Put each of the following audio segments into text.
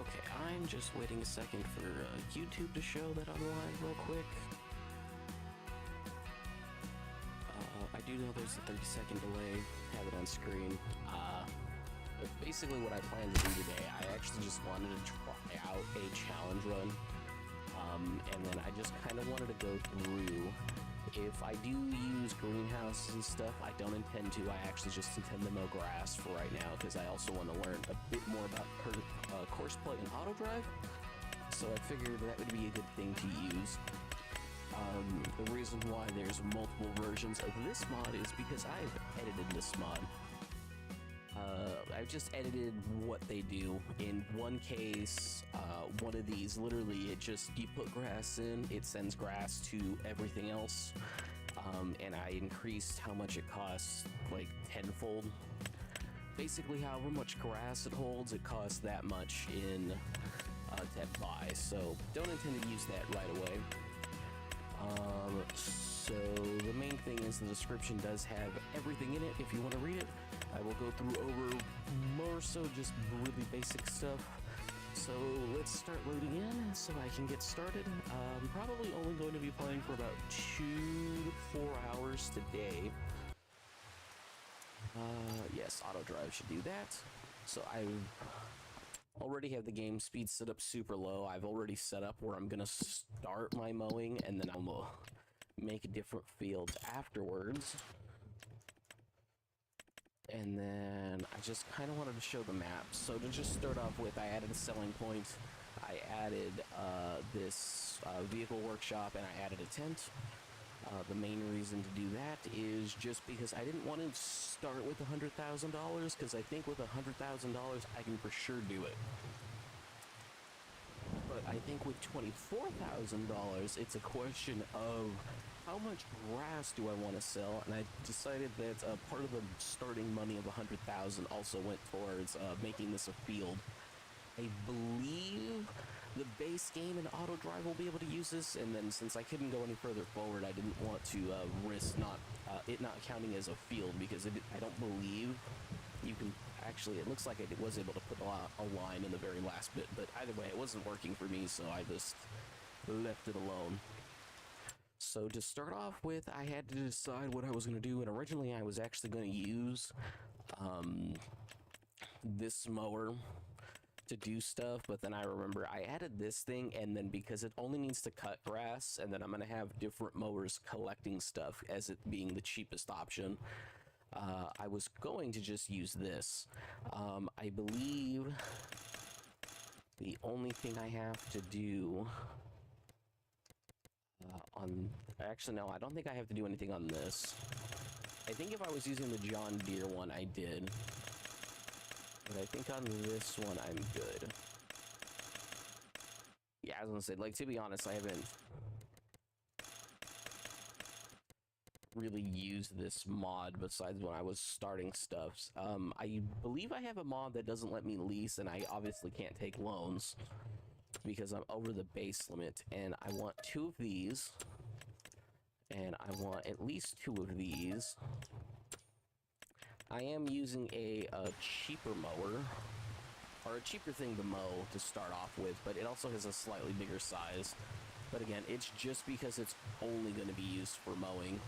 Okay, I'm just waiting a second for YouTube to show that I'm live real quick. I do know there's a 30-second delay, have it on screen. But basically what I plan to do today, I actually just wanted to try out a challenge run. And then I just kind of wanted to go through. If I do use greenhouses and stuff, I don't intend to. I actually just intend to mow grass for right now because I also want to learn a bit more about course play and auto drive. So I figured that would be a good thing to use. The reason why there's multiple versions of this mod is because I've edited this mod. I've just edited what they do. In one case, one of these, literally, you put grass in, it sends grass to everything else. And I increased how much it costs, like, tenfold. Basically, however much grass it holds, it costs that much to buy. So, don't intend to use that right away. So the main thing is the description does have everything in it if you want to read it. I will go through over more so just really basic stuff. So let's start loading in so I can get started. I'm probably only going to be playing for about 2 to 4 hours today. Yes, auto drive should do that. So I already have the game speed set up super low. I've already set up where I'm gonna start my mowing and then I'm gonna make different fields afterwards. And then I just kind of wanted to show the map. So to just start off with, I added a selling point. I added this vehicle workshop and I added a tent. The main reason to do that is just because I didn't want to start with $100,000 because I think with $100,000 I can for sure do it. But I think with $24,000 it's a question of how much grass do I want to sell, and I decided that part of the starting money of $100,000 also went towards making this a field. I believe the base game and auto drive will be able to use this, and then since I couldn't go any further forward, I didn't want to risk it not counting as a field, because I don't believe you can actually. It looks like I was able to put a line in the very last bit, but either way, it wasn't working for me, so I just left it alone. So to start off with, I had to decide what I was going to do, and originally I was actually going to use this mower to do stuff, but then I remember I added this thing, and then because it only needs to cut grass, and then I'm gonna have different mowers collecting stuff as it being the cheapest option, I was going to just use this. I believe the only thing I have to do actually no, I don't think I have to do anything on this. I think if I was using the John Deere one, I did. But I think on this one, I'm good. Yeah, I was gonna say, like, to be honest, I haven't really used this mod besides when I was starting stuff. I believe I have a mod that doesn't let me lease, and I obviously can't take loans because I'm over the base limit, and I want 2 of these, and I want at least 2 of these. I am using a cheaper mower, or a cheaper thing to mow to start off with, but it also has a slightly bigger size. But again, it's just because it's only going to be used for mowing.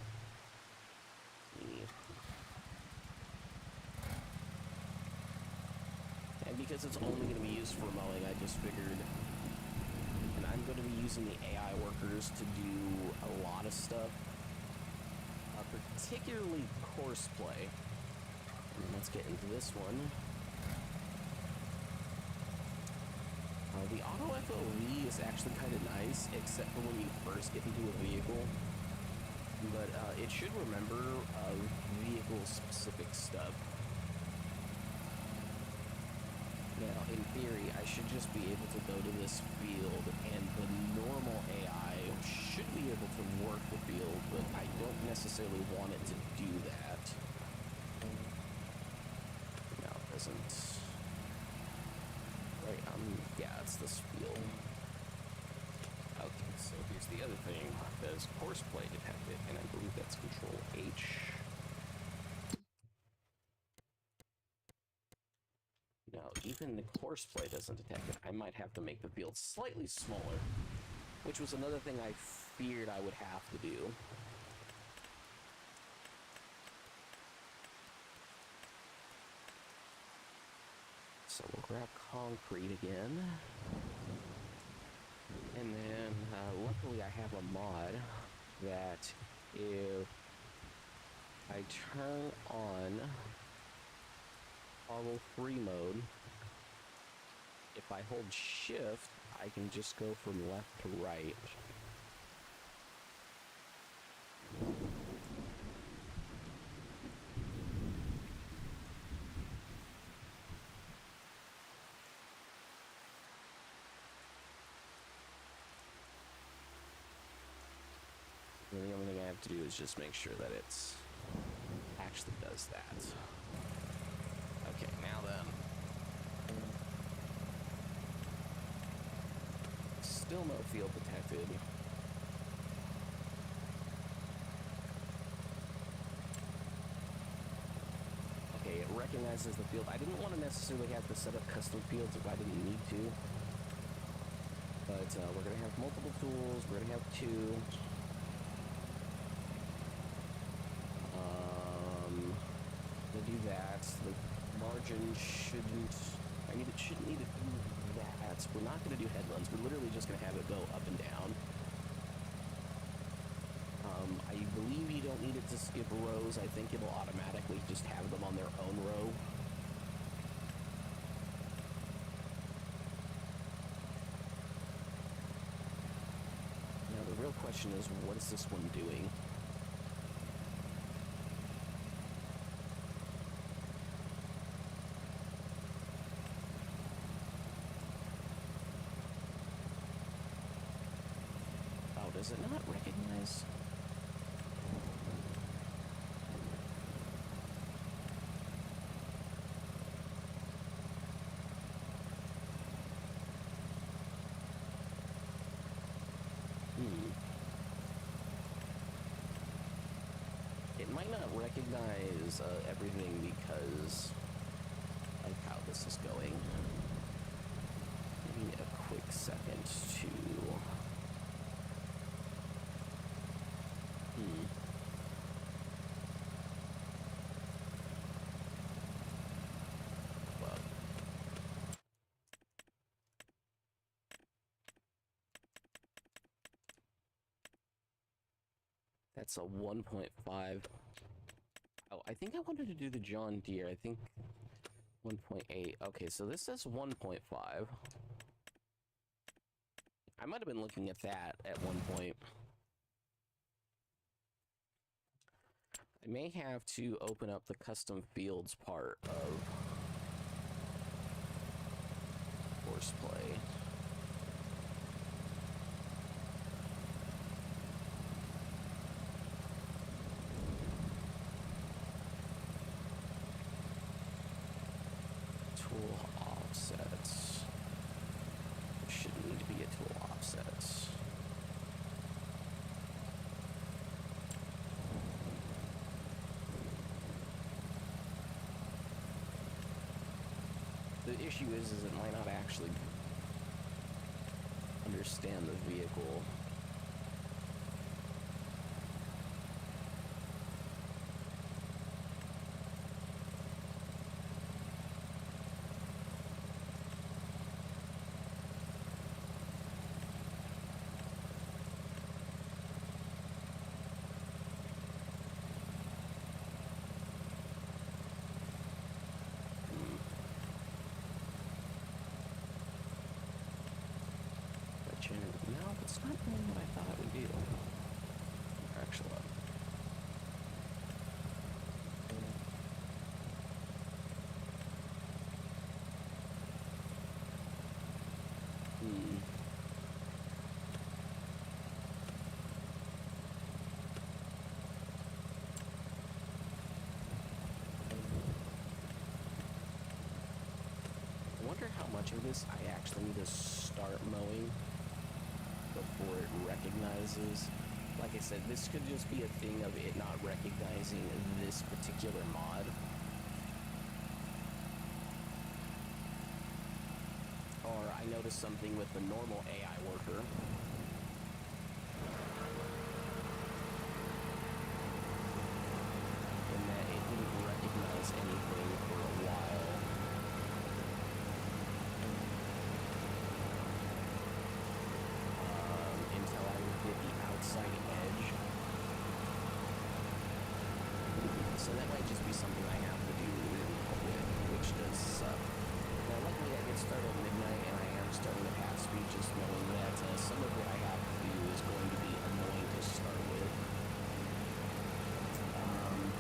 And because it's only going to be used for mowing, I just figured, and I'm going to be using the AI workers to do a lot of stuff, particularly course play. Let's get into this one. The auto FOV is actually kind of nice, except for when you first get into a vehicle. But it should remember vehicle-specific stuff. Now, in theory, I should just be able to go to this field, and the normal AI should be able to work the field, but I don't necessarily want it to do that. No, it doesn't. Right, yeah, it's this field. Okay, so here's the other thing. There's course play detected, and I believe that's Control H. Now, even the horseplay doesn't detect it. I might have to make the field slightly smaller, which was another thing I feared I would have to do. So we'll grab concrete again. And then, luckily I have a mod that if I turn on toggle free mode, if I hold shift, I can just go from left to right. And the only thing I have to do is just make sure that it's actually does that. Okay, now then. Still no field detected. Okay, it recognizes the field. I didn't want to necessarily have to set up custom fields if I didn't need to. But we're going to have multiple tools. We're going to have two. To do that, the margin shouldn't need to do that. We're not going to do headlands. We're literally just going to have it go up and down. I believe you don't need it to skip rows. I think it'll automatically just have them on their own row. Now the real question is, what is this one doing? Does it not recognize? It might not recognize everything because of how this is going. Give me a quick second to... That's a 1.5. Oh, I think I wanted to do the John Deere. I think 1.8. Okay, so this says 1.5. I might have been looking at that at one point. I may have to open up the custom fields part of horseplay. Tool offsets. There shouldn't need to be a tool offsets. The issue is it might not actually understand the vehicle. No, it's not doing what I thought it would do. Actually. I wonder how much of this I actually need to start mowing before it recognizes. Like I said, this could just be a thing of it not recognizing this particular mod. noticed something with the normal AI worker. In that it didn't recognize anything for a while. Until I would hit the outside edge. So that might just be something I have to do really quick, which does suck. Now, luckily I did start at midnight, and I am starting at half speed, just knowing that some of what I have to do is going to be annoying to start with.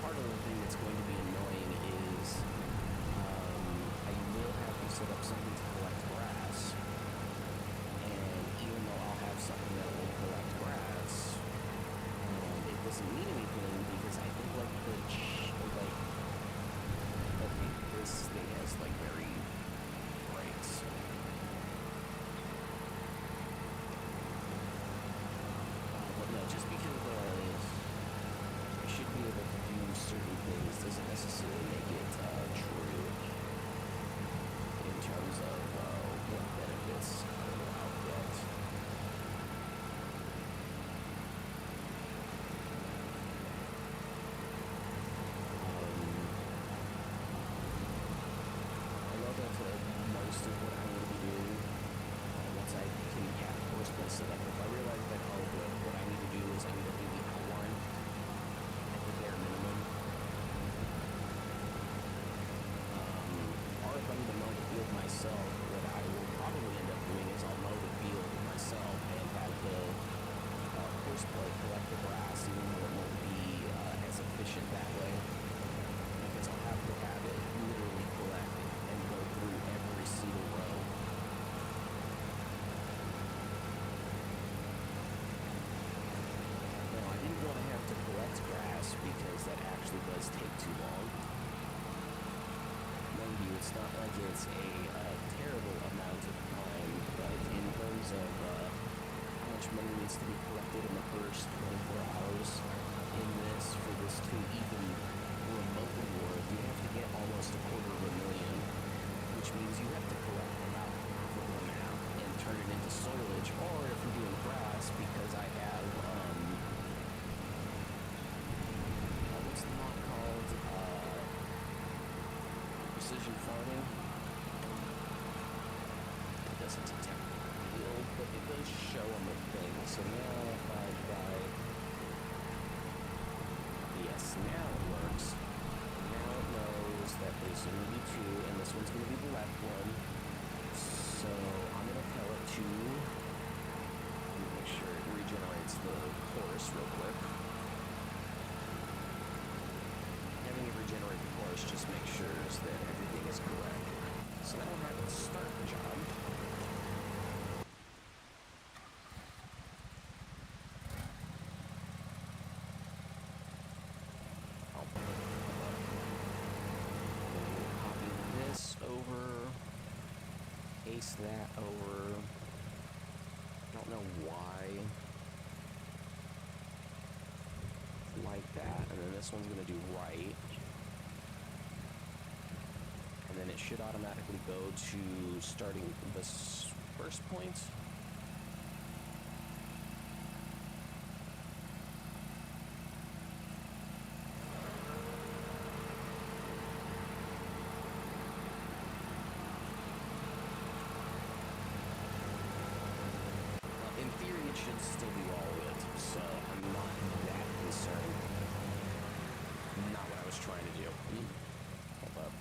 Part of the thing that's going to be annoying is I will have to set up something to collect grass, and even though I'll have something that will collect grass, it doesn't mean anything because I think like okay, this thing has like very brakes. But no, just because I should be able to do certain things doesn't necessarily make it true in terms of what benefits I'll get. I know that most of what I'm going to be doing, once I can have course plan set up, if I realize that what I need to do is I need to do the outline at the bare minimum. Or if I need to mow the field myself, what I will probably end up doing is I'll mow the field myself and have the course play collect the grass, even though it won't be as efficient that way. Because I'll have to have it literally collect and go through every single row. No, I didn't want to have to collect grass because that actually does take too long. Mind you, it's not like it's a terrible amount of time, but in terms of how much money needs to be collected in the first 24 hours in this, for this to even remotely work, you have to get almost $250,000, which means you have to collect about half of them out and turn it into soilage, or if you're doing grass, because I have, what's the mod called? Precision farming. It doesn't detect the field, but it does show on the thing. So now if I try, yes, now it works. Now it knows that there's going to be two, and this one's going to be the left one. So I'm going to tell it to, let me make sure it regenerates the course real quick. Having it regenerate the course just makes sure that everything is correct. So now I have to start the job. I'll copy this over, paste that over. I don't know why. Like that, and then this one's going to do right. And then it should automatically go to starting this first point. In theory, it should still do all of it, so I'm not that concerned. Not what I was trying to do. Hold up.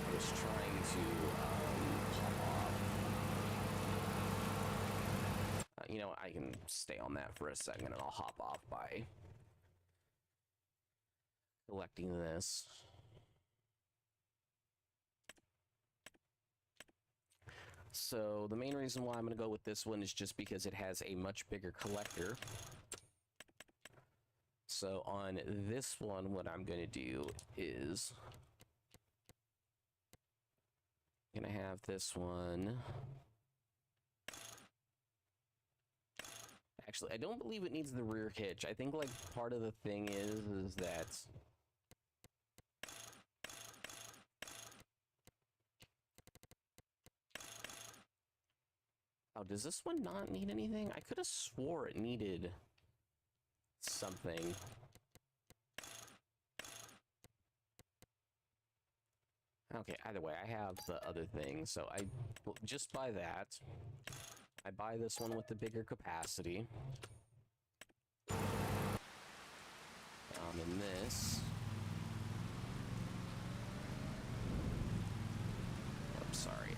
I was trying to pop off. You know, I can stay on that for a second, and I'll hop off by collecting this. So the main reason why I'm going to go with this one is just because it has a much bigger collector. So on this one, what I'm going to do is I'm going to have this one. Actually, I don't believe it needs the rear hitch. I think like part of the thing is that does this one not need anything? I could have swore it needed something. Okay, either way, I have the other thing, so I just buy that. I buy this one with the bigger capacity. And this. I'm sorry.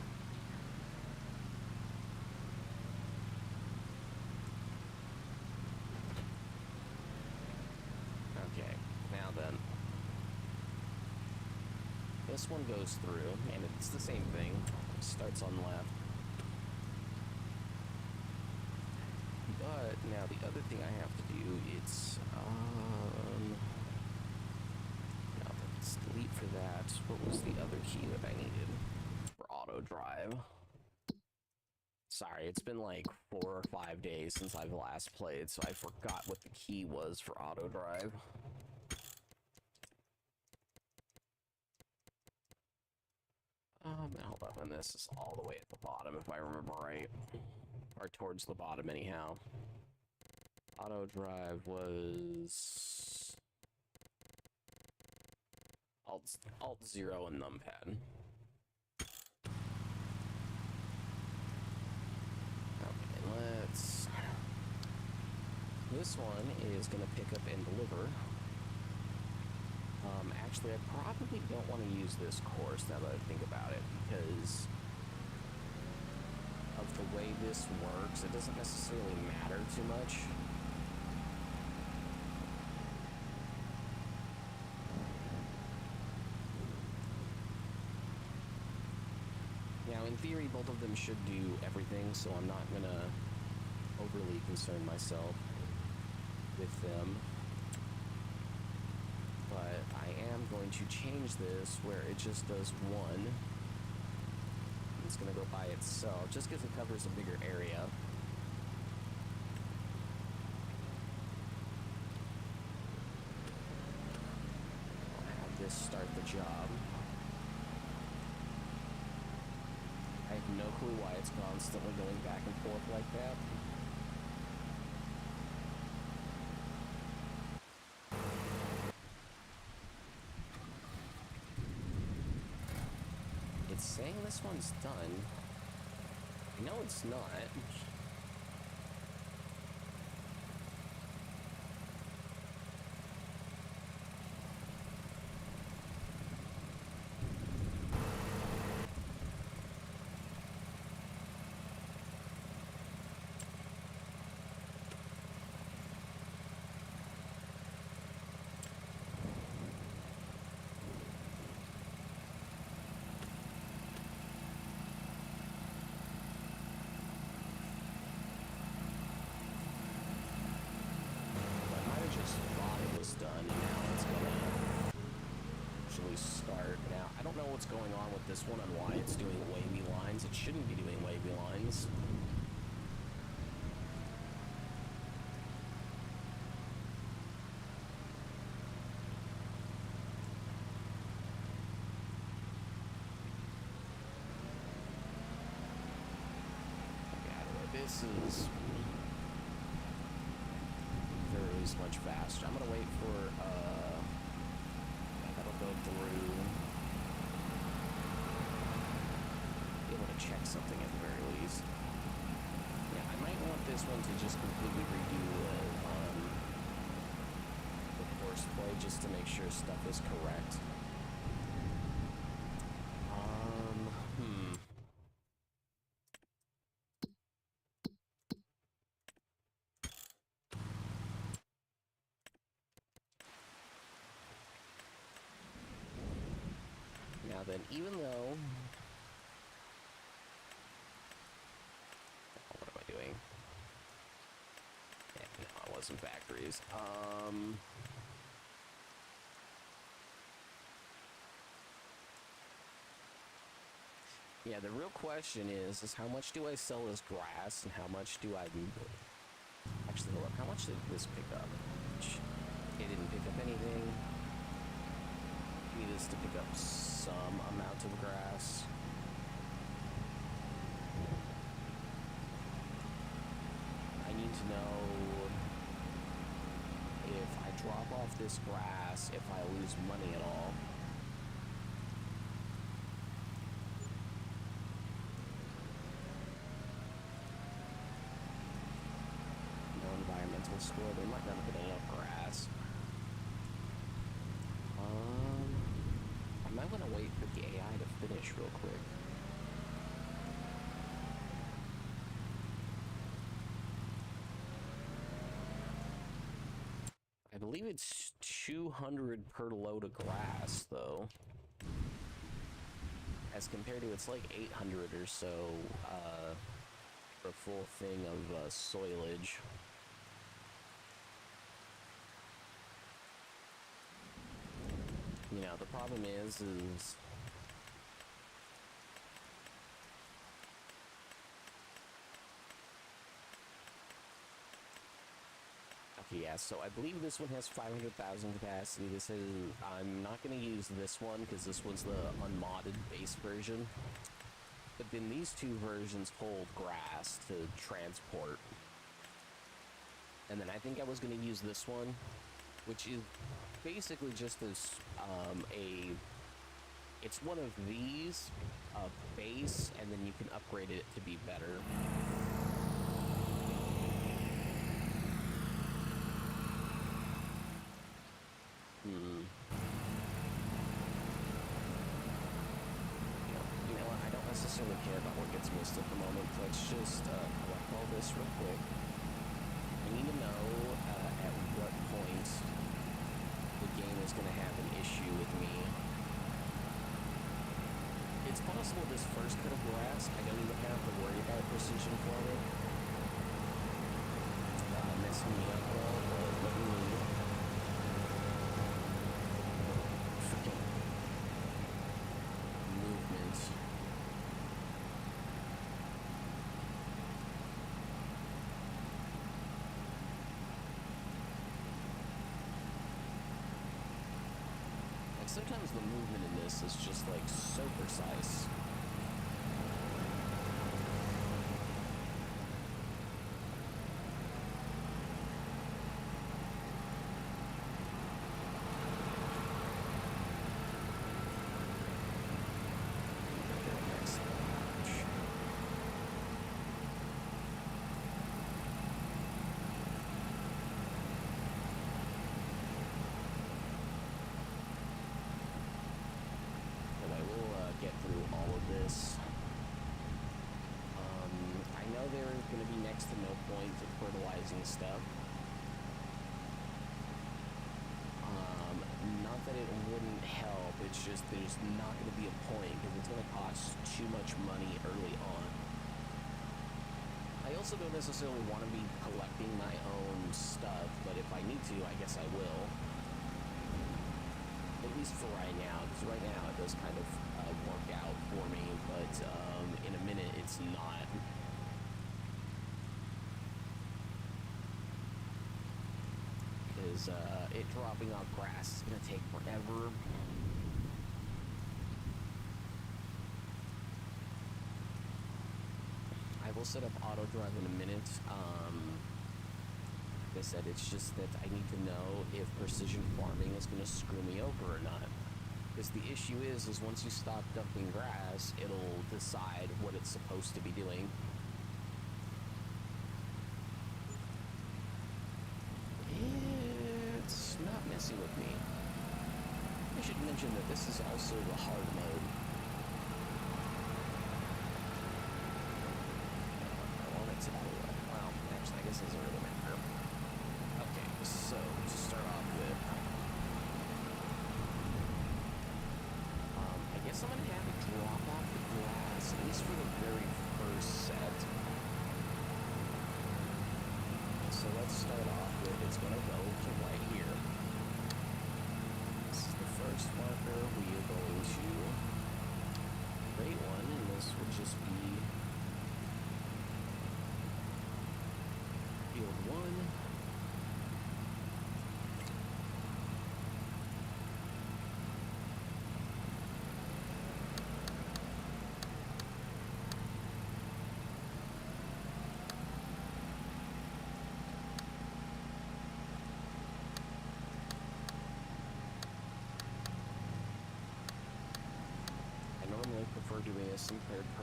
Okay, now then. This one goes through, and it's the same thing. It starts on left. But now the other thing I have to do, it's now let's delete for that. What was the other key that I needed for auto drive? Sorry, it's been like 4 or 5 days since I've last played, so I forgot what the key was for auto drive. Hold up, and this is all the way at the bottom, if I remember right. Or towards the bottom, anyhow. Auto drive was Alt 0 and numpad. Okay, let's. This one is going to pick up and deliver. Actually, I probably don't want to use this course now that I think about it, because of the way this works. It doesn't necessarily matter too much. Now, in theory, both of them should do everything, so I'm not going to overly concern myself with them. But I am going to change this where it just does one. It's going to go by itself, just because it covers a bigger area. I'll have this start the job. I have no clue why it's constantly going back and forth like that. It's saying this one's done. No, it's not. What's going on with this one and why it's doing wavy lines. It shouldn't be doing wavy lines. Okay, this is very much faster. I'm gonna wait for that'll go through. Check something at the very least. Yeah, I might want this one to just completely redo the course play just to make sure stuff is correct. Now then, even though some factories. Yeah, the real question is how much do I sell as grass and how much do I actually hold up, how much did this pick up? It didn't pick up anything. I need this to pick up some amount of grass. to know if I drop off this grass, if I lose money at all. No environmental score. They might not have been enough grass. I might want to wait for the AI to finish real quick. I believe it's 200 per load of grass, though. As compared to, it's like 800 or so for a full thing of soilage. You know, the problem is okay, yeah, so I believe this one has 500,000 capacity. This is, I'm not going to use this one because this one's the unmodded base version. But then these two versions hold grass to transport. And then I think I was going to use this one, which is basically just as it's one of these, base, and then you can upgrade it to be better. You know what, I don't necessarily care about what gets missed at the moment. Let's just collect all this real quick. I need to know at what point the game is going to have an issue with me. It's possible this first cut of grass, I don't even have to worry about precision farming. Messing me up well, but let me freaking movement. Like sometimes the movement in this is just like so precise. Get through all of this. I know there is going to be next to no point of fertilizing stuff. Not that it wouldn't help, it's just there's not going to be a point because it's going to cost too much money early on. I also don't necessarily want to be collecting my own stuff, but if I need to, I guess I will. At least for right now, because right now it does kind of work out for me, but in a minute it's not. Because it dropping off grass is going to take forever. I will set up auto drive in a minute. Like I said, it's just that I need to know if precision farming is going to screw me over or not. Because the issue is once you stop dumping grass, it'll decide what it's supposed to be doing. It's not messing with me. I should mention that this is also the hard mode. I want it to go, well, actually, I guess it doesn't really matter. Okay, so to start off with, I guess I'm going to have it drop off the grass, at least for the very first set. So let's start off with, it's going to go to right here. This is the first marker we are going to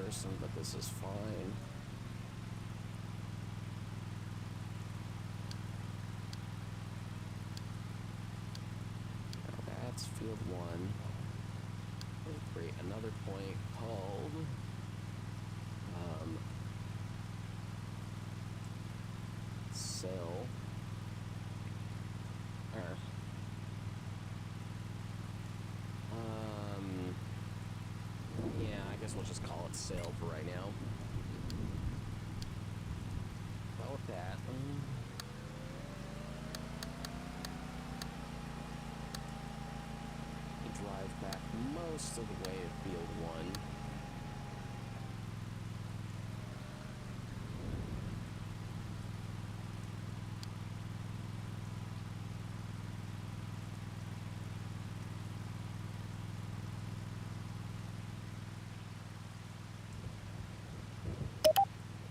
person, but this is fine. Now that's field 1. We'll create another point called sell. Yeah, I guess we'll just call it sale for right now. Well, with that, we drive back most of the way to field 1.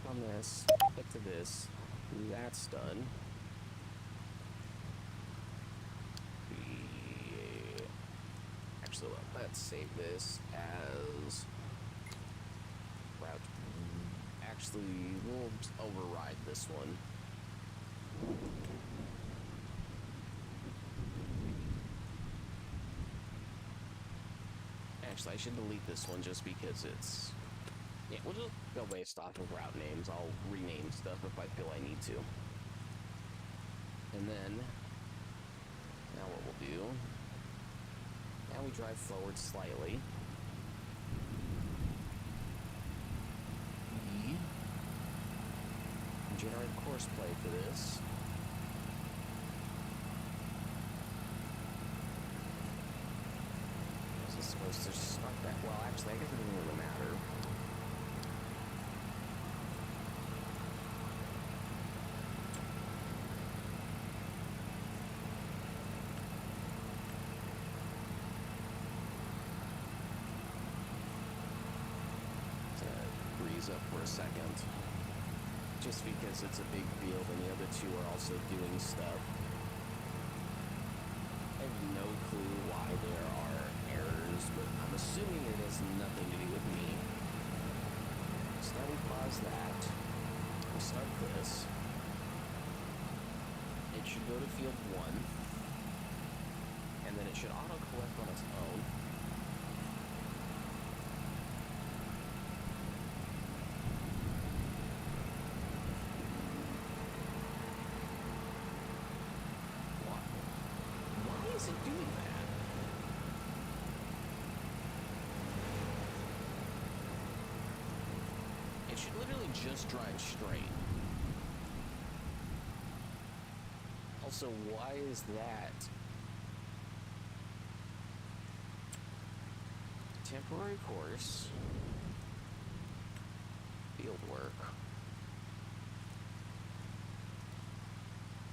On this, get to this, that's done. Actually, let's save this as route. Actually, we'll override this one. Actually, I should delete this one just because it's... Yeah, we'll just go based off of route names. I'll rename stuff if I feel I need to. And then, now what we'll do, now we drive forward slightly. We generate a course play for this. Is this supposed to start that? Well, actually, I guess it doesn't really matter. Up for a second, just because it's a big field and the other two are also doing stuff. I have no clue why there are errors, but I'm assuming it has nothing to do with me. So now we pause that, we start this. It should go to field 1, and then it should auto-collect on its own. Is it doing that? It should literally just drive straight. Also, why is that? Temporary course. Field work.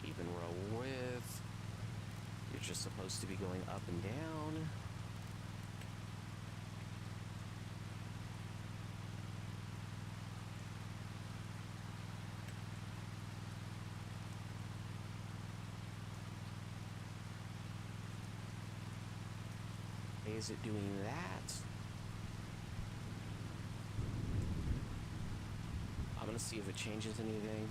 Even row width. You're just supposed to be going up and down. Is it doing that? I'm gonna see if it changes anything.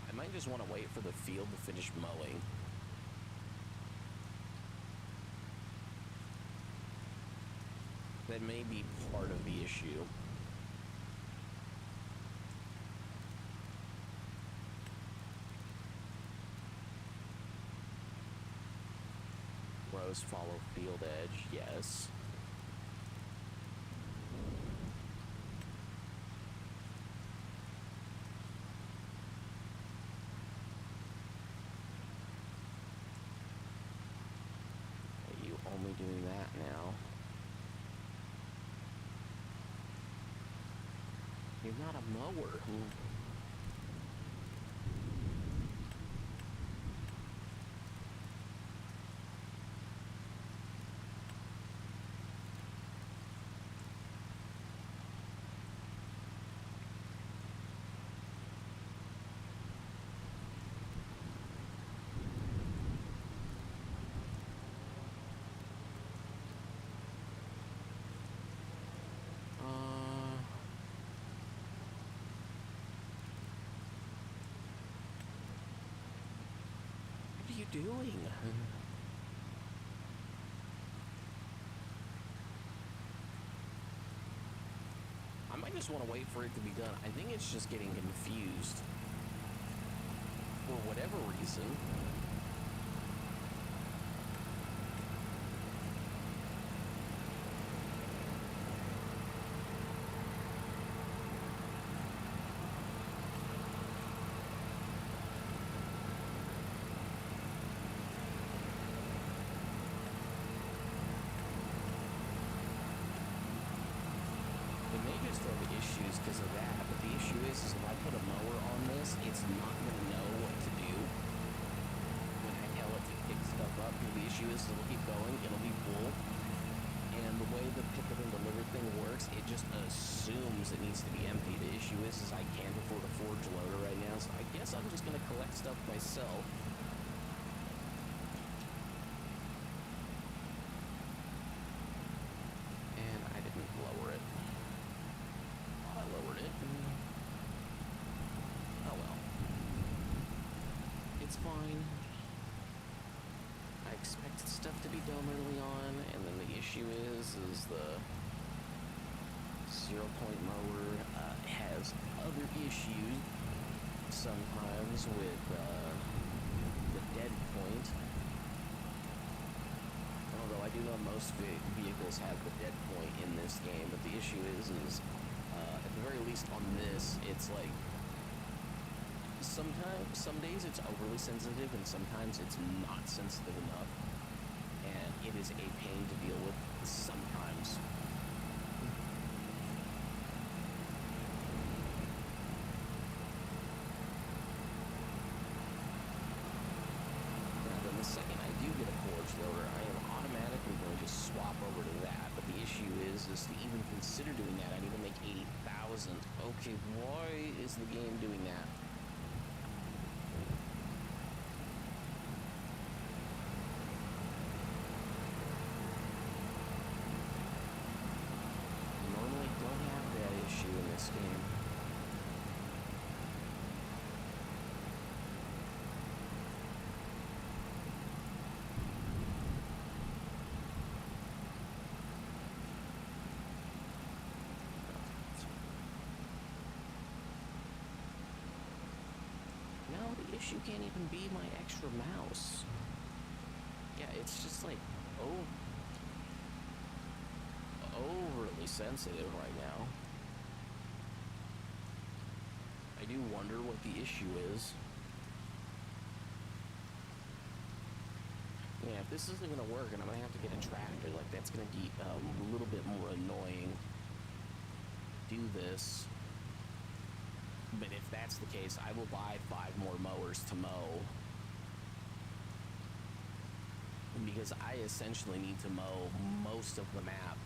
I might just want to wait for the field to finish mowing. That may be part of the issue. Rows follow field edge, yes. Only doing that now. You're not a mower. you doing? I might just want to wait for it to be done. I think it's just getting confused. For whatever reason. Issues because of that, but the issue is if I put a mower on this, it's not going to know what to do when I tell it to pick stuff up. The issue is it'll keep going, it'll be full, and the way the pick up and deliver thing works, it just assumes it needs to be empty. The issue is I can't afford a forge loader right now, so I guess I'm just going to collect stuff myself. And I didn't lower it. I lowered it. Oh well. It's fine. I expected stuff to be done early on, and then the issue is the 0-point mower has other issues sometimes with the dead point. Although I do know most vehicles have the dead point in this game, but the issue is at the very least on this, it's like some days it's overly sensitive and sometimes it's not sensitive enough, and it is a pain to deal with sometimes. Now then, the second I do get a forge loader, I am automatically going to swap over to that, but the issue is to even consider doing that, I need to make 80,000. Okay, why is the game doing that? Normally don't have that issue in this game. The issue can't even be my extra mouse. Yeah, it's just like overly sensitive right now. I do wonder what the issue is. Yeah, if this isn't gonna work and I'm gonna have to get a tractor, like that's gonna be a little bit more annoying. Do this. But if that's the case, I will buy 5 more mowers to mow. Because I essentially need to mow most of the map.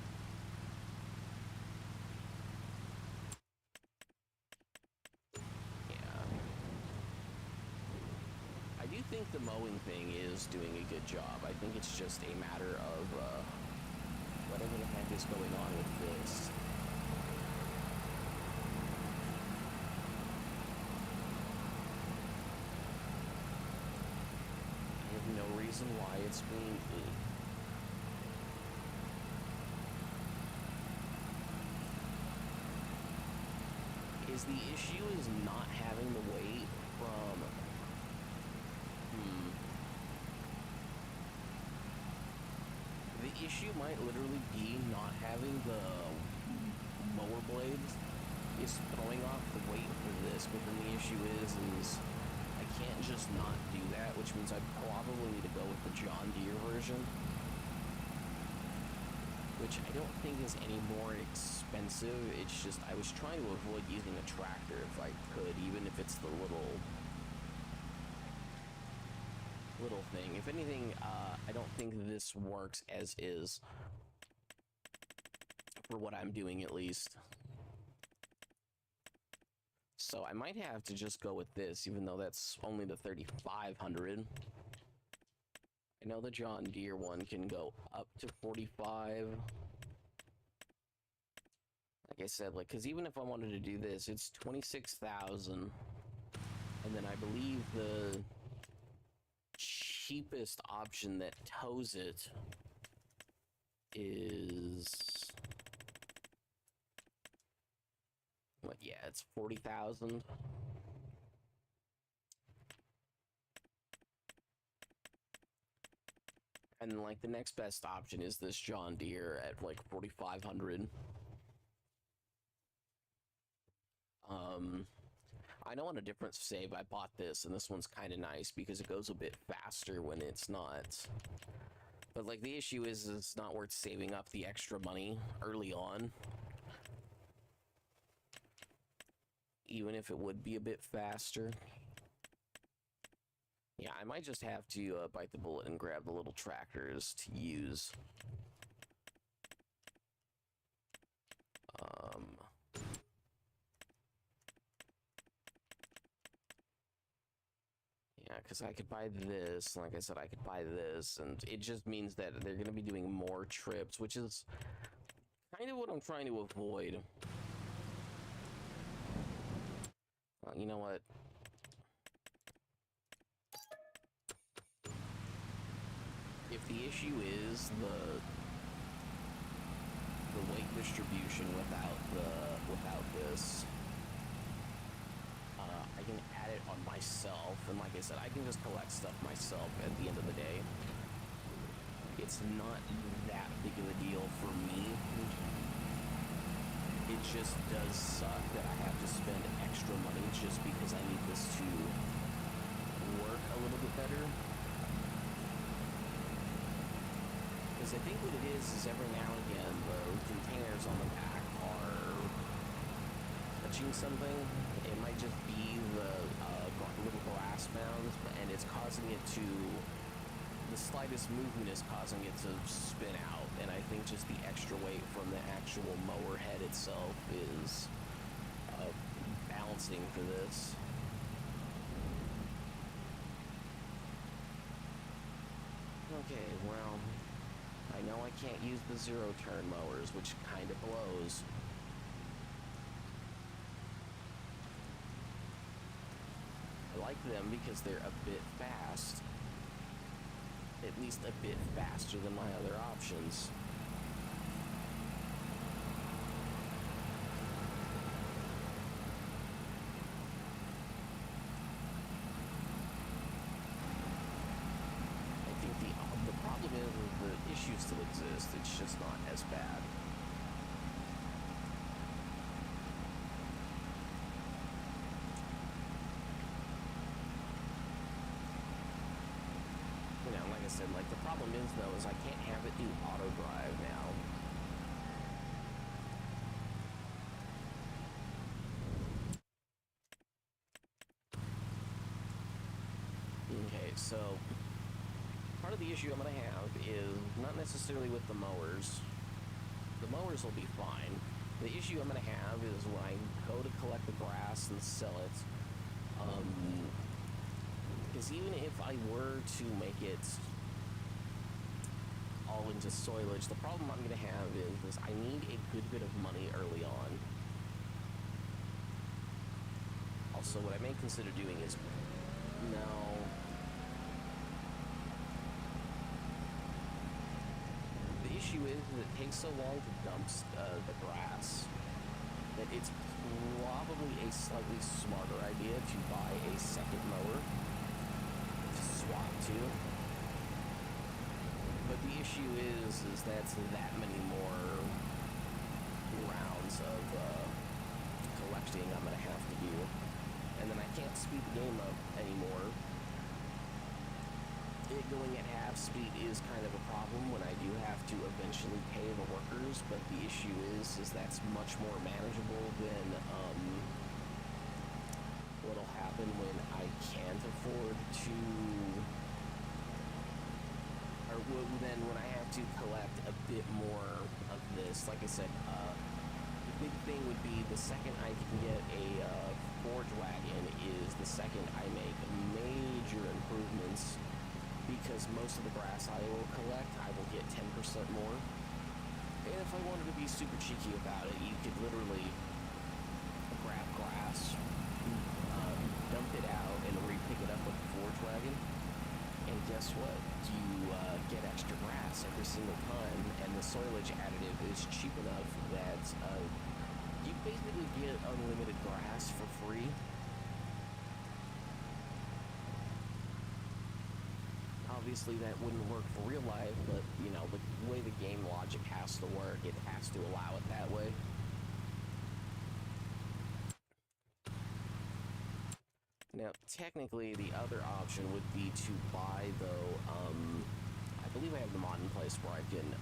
Yeah. I do think the mowing thing is doing a good job. I think it's just a matter of whatever the heck is going on with this. No reason why it's being is the issue is not having the weight from the issue might literally be not having the mower blades is throwing off the weight for this, but then the issue is I can't just not do that, which means I probably need to go with the John Deere version, which I don't think is any more expensive. It's just I was trying to avoid using a tractor if I could, even if it's the little thing. If anything, I don't think this works as is for what I'm doing, at least. So I might have to just go with this, even though that's only the 3,500. I know the John Deere one can go up to 45. Like I said, because even if I wanted to do this, it's 26,000. And then I believe the cheapest option that tows it is what? Yeah, it's 40,000. And like the next best option is this John Deere at like 4,500. I know on a different save I bought this, and this one's kind of nice because it goes a bit faster when it's not. But like the issue is it's not worth saving up the extra money early on. Even if it would be a bit faster. Yeah, I might just have to bite the bullet and grab the little tractors to use. Yeah, because I could buy this. Like I said, I could buy this, and it just means that they're going to be doing more trips, which is kind of what I'm trying to avoid. You know what? If the issue is the weight distribution without this, I can add it on myself, and like I said, I can just collect stuff myself at the end of the day. It's not that big of a deal for me. It just does suck that I have to spend extra money just because I need this to work a little bit better. Because I think what it is every now and again, the containers on the back are touching something. It might just be the little grass mounds, and it's causing it to, the slightest movement is causing it to spin out, and I think just the extra weight from the actual mower head itself is balancing for this. Okay, well, I know I can't use the zero-turn mowers, which kind of blows. I like them because they're a bit fast. At least a bit faster than my other options. I think the problem is the issues still exist. It's just not as bad. Like I said, like the problem is though, is I can't have it do auto drive now. Okay, so part of the issue I'm gonna have is not necessarily with the mowers. The mowers will be fine. The issue I'm gonna have is when I go to collect the grass and sell it, because even if I were to make it all into soilage, the problem I'm going to have is I need a good bit of money early on. Also, what I may consider doing is, no, the issue is that it takes so long to dump the grass that it's probably a slightly smarter idea to buy a second mower to swap to. But the issue is that's that many more rounds of collecting I'm gonna have to do, and then I can't speed the game up anymore. It going at half speed is kind of a problem when I do have to eventually pay the workers, but the issue is that's much more manageable than what'll happen when I can't afford to, or then when I have to collect a bit more of this. Like I said, the big thing would be the second I can get a forge wagon is the second I make major improvements, because most of the grass I will collect, I will get 10% more. And if I wanted to be super cheeky about it, you could literally grab grass, dump it out, and re-pick it up with the forge wagon, and guess what? You get extra grass every single time, and the soilage additive is cheap enough that you basically get unlimited grass for free. Obviously, that wouldn't work for real life, but, you know, the way the game logic has to work, it has to allow it that way. Now, technically, the other option would be to buy, though, I believe I have the mod in place where I can,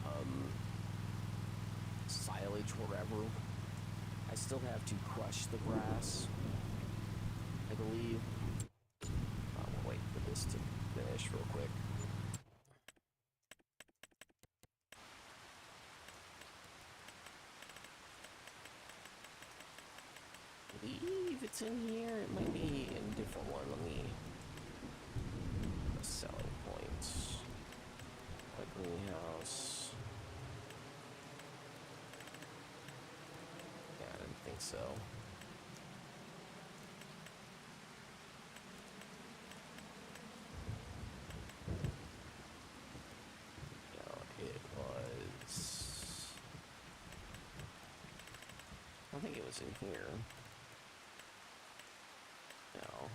silage wherever. I still have to crush the grass, I believe. We'll wait for this to finish real quick. I believe it's in here. It might be in a different one. Let me... selling points. A greenhouse. Yeah, I didn't think so. No, it was... I think it was in here. No.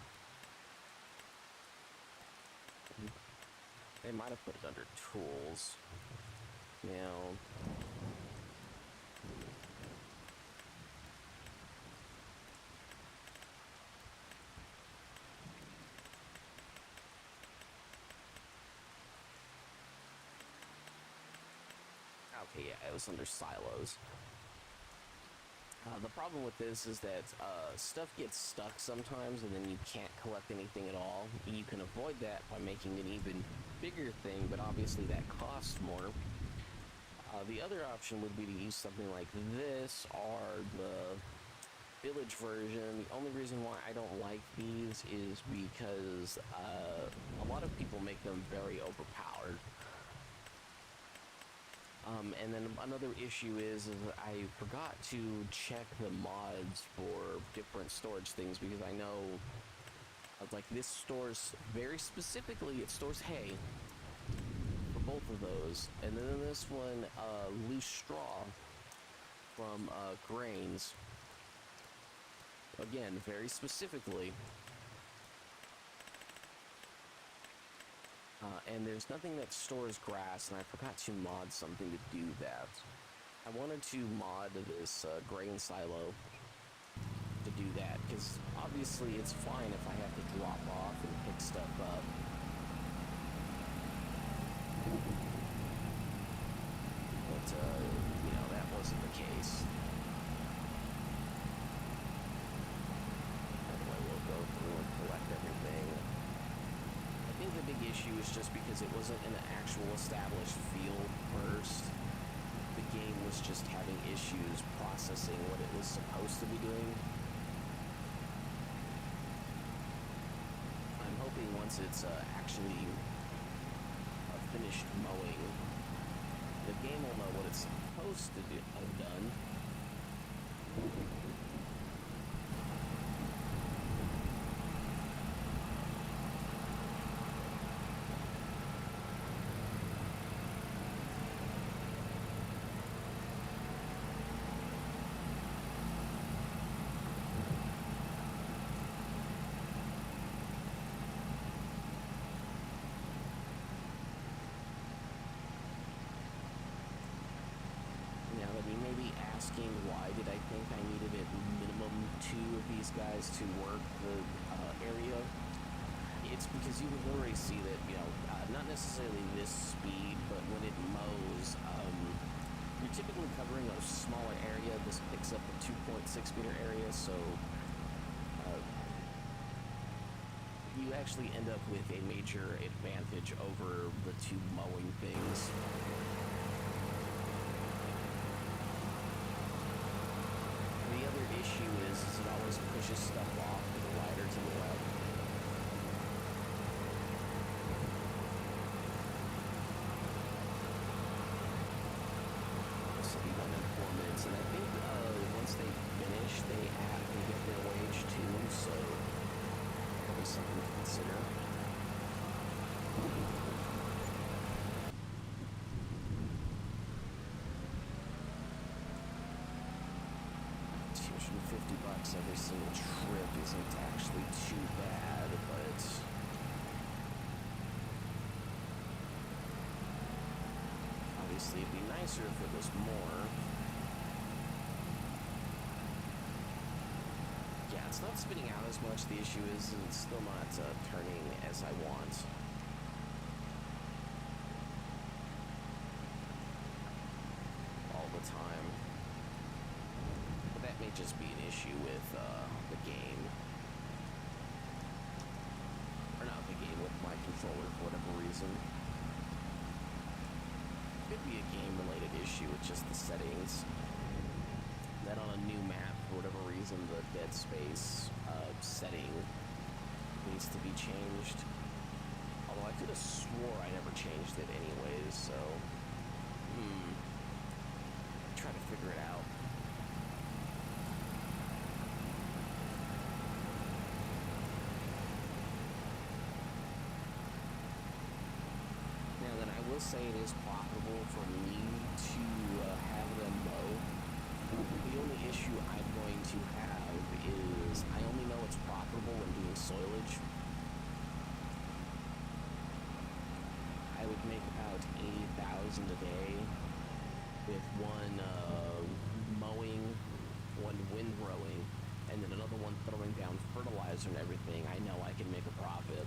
They might have put it under tools. Now... okay, yeah, it was under silos. The problem with this is that stuff gets stuck sometimes and then you can't collect anything at all. You can avoid that by making an even bigger thing, but obviously that costs more. The other option would be to use something like this or the village version. The only reason why I don't like these is because a lot of people make them very overpowered. And then another issue is I forgot to check the mods for different storage things because I know, like, this stores, very specifically, it stores hay for both of those. And then this one, loose straw from grains. Again, very specifically. And there's nothing that stores grass, and I forgot to mod something to do that. I wanted to mod this grain silo to do that, because obviously it's fine if I have to drop off and pick stuff up. But, you know, that wasn't the case. Anyway, we'll go through and collect everything. I think the big issue is just because it wasn't an actual established field first. The game was just having issues processing what it was supposed to be doing. I'm hoping once it's actually finished mowing, the game will know what it's supposed to have done. Asking why did I think I needed at minimum 2 of these guys to work the area. It's because you would already see that, you know, not necessarily this speed, but when it mows, you're typically covering a smaller area. This picks up a 2.6 meter area, so you actually end up with a major advantage over the 2 mowing things. The other issue is it always pushes stuff off to the right or to the left. This will be done in 4 minutes, and I think once they finish, they have to get their wage too, so that'll be something to consider. this every single trip isn't actually too bad, but obviously it'd be nicer if it was more. Yeah, it's not spitting out as much. The issue is it's still not turning as I want. All the time. But that may just be an issue with the game. Or not the game, with my controller for whatever reason. Could be a game-related issue with just the settings. That on a new map, for whatever reason, the dead space setting needs to be changed. Although I could have swore I never changed it anyways, so... Try to figure it out. Now then, I will say it is profitable for me to have them mow. The only issue I'm going to have is I only know it's profitable when doing soilage. I would make about $80,000 a day with one mowing, one windrowing, and then another one throwing down fertilizer and everything. I know I can make a profit.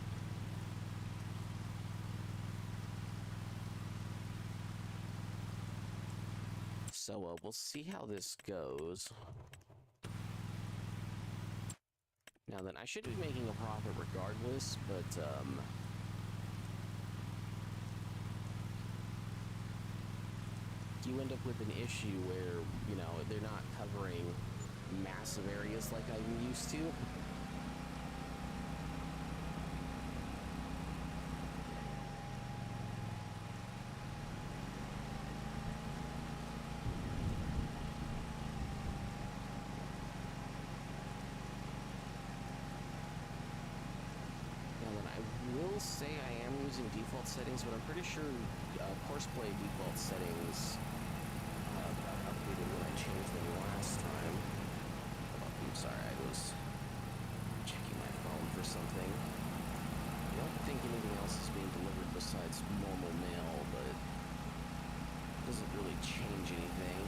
So we'll see how this goes. Now then, I should be making a profit regardless, but you end up with an issue where, you know, they're not covering massive areas like I'm used to. Say I am using default settings, but I'm pretty sure Courseplay default settings got updated when I changed them last time. Oh, I'm sorry, I was checking my phone for something. I don't think anything else is being delivered besides normal mail, but it doesn't really change anything.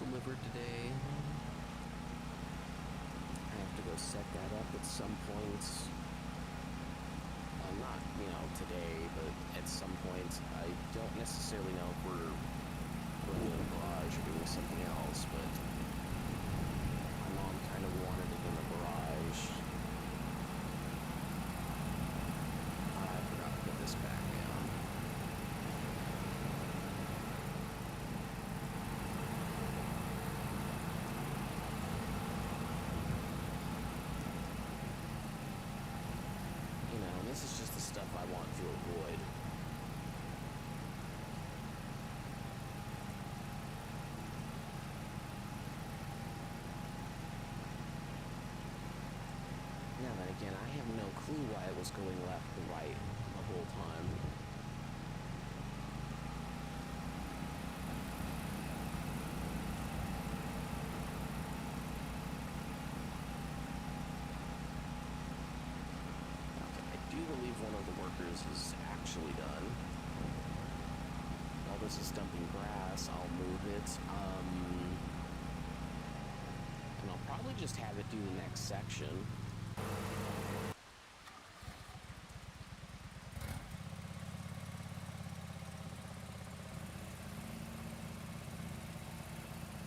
Delivered today. I have to go set that up at some point. Not, you know, today, but at some point. I don't necessarily know if we're going to the garage or doing something else, but my mom kind of wanted it in the garage. I forgot to put this back down. This is just the stuff I want to avoid. Now then again, I have no clue why it was going left and right the whole time. One of the workers is actually done. While this is dumping grass, I'll move it. And I'll probably just have it do the next section.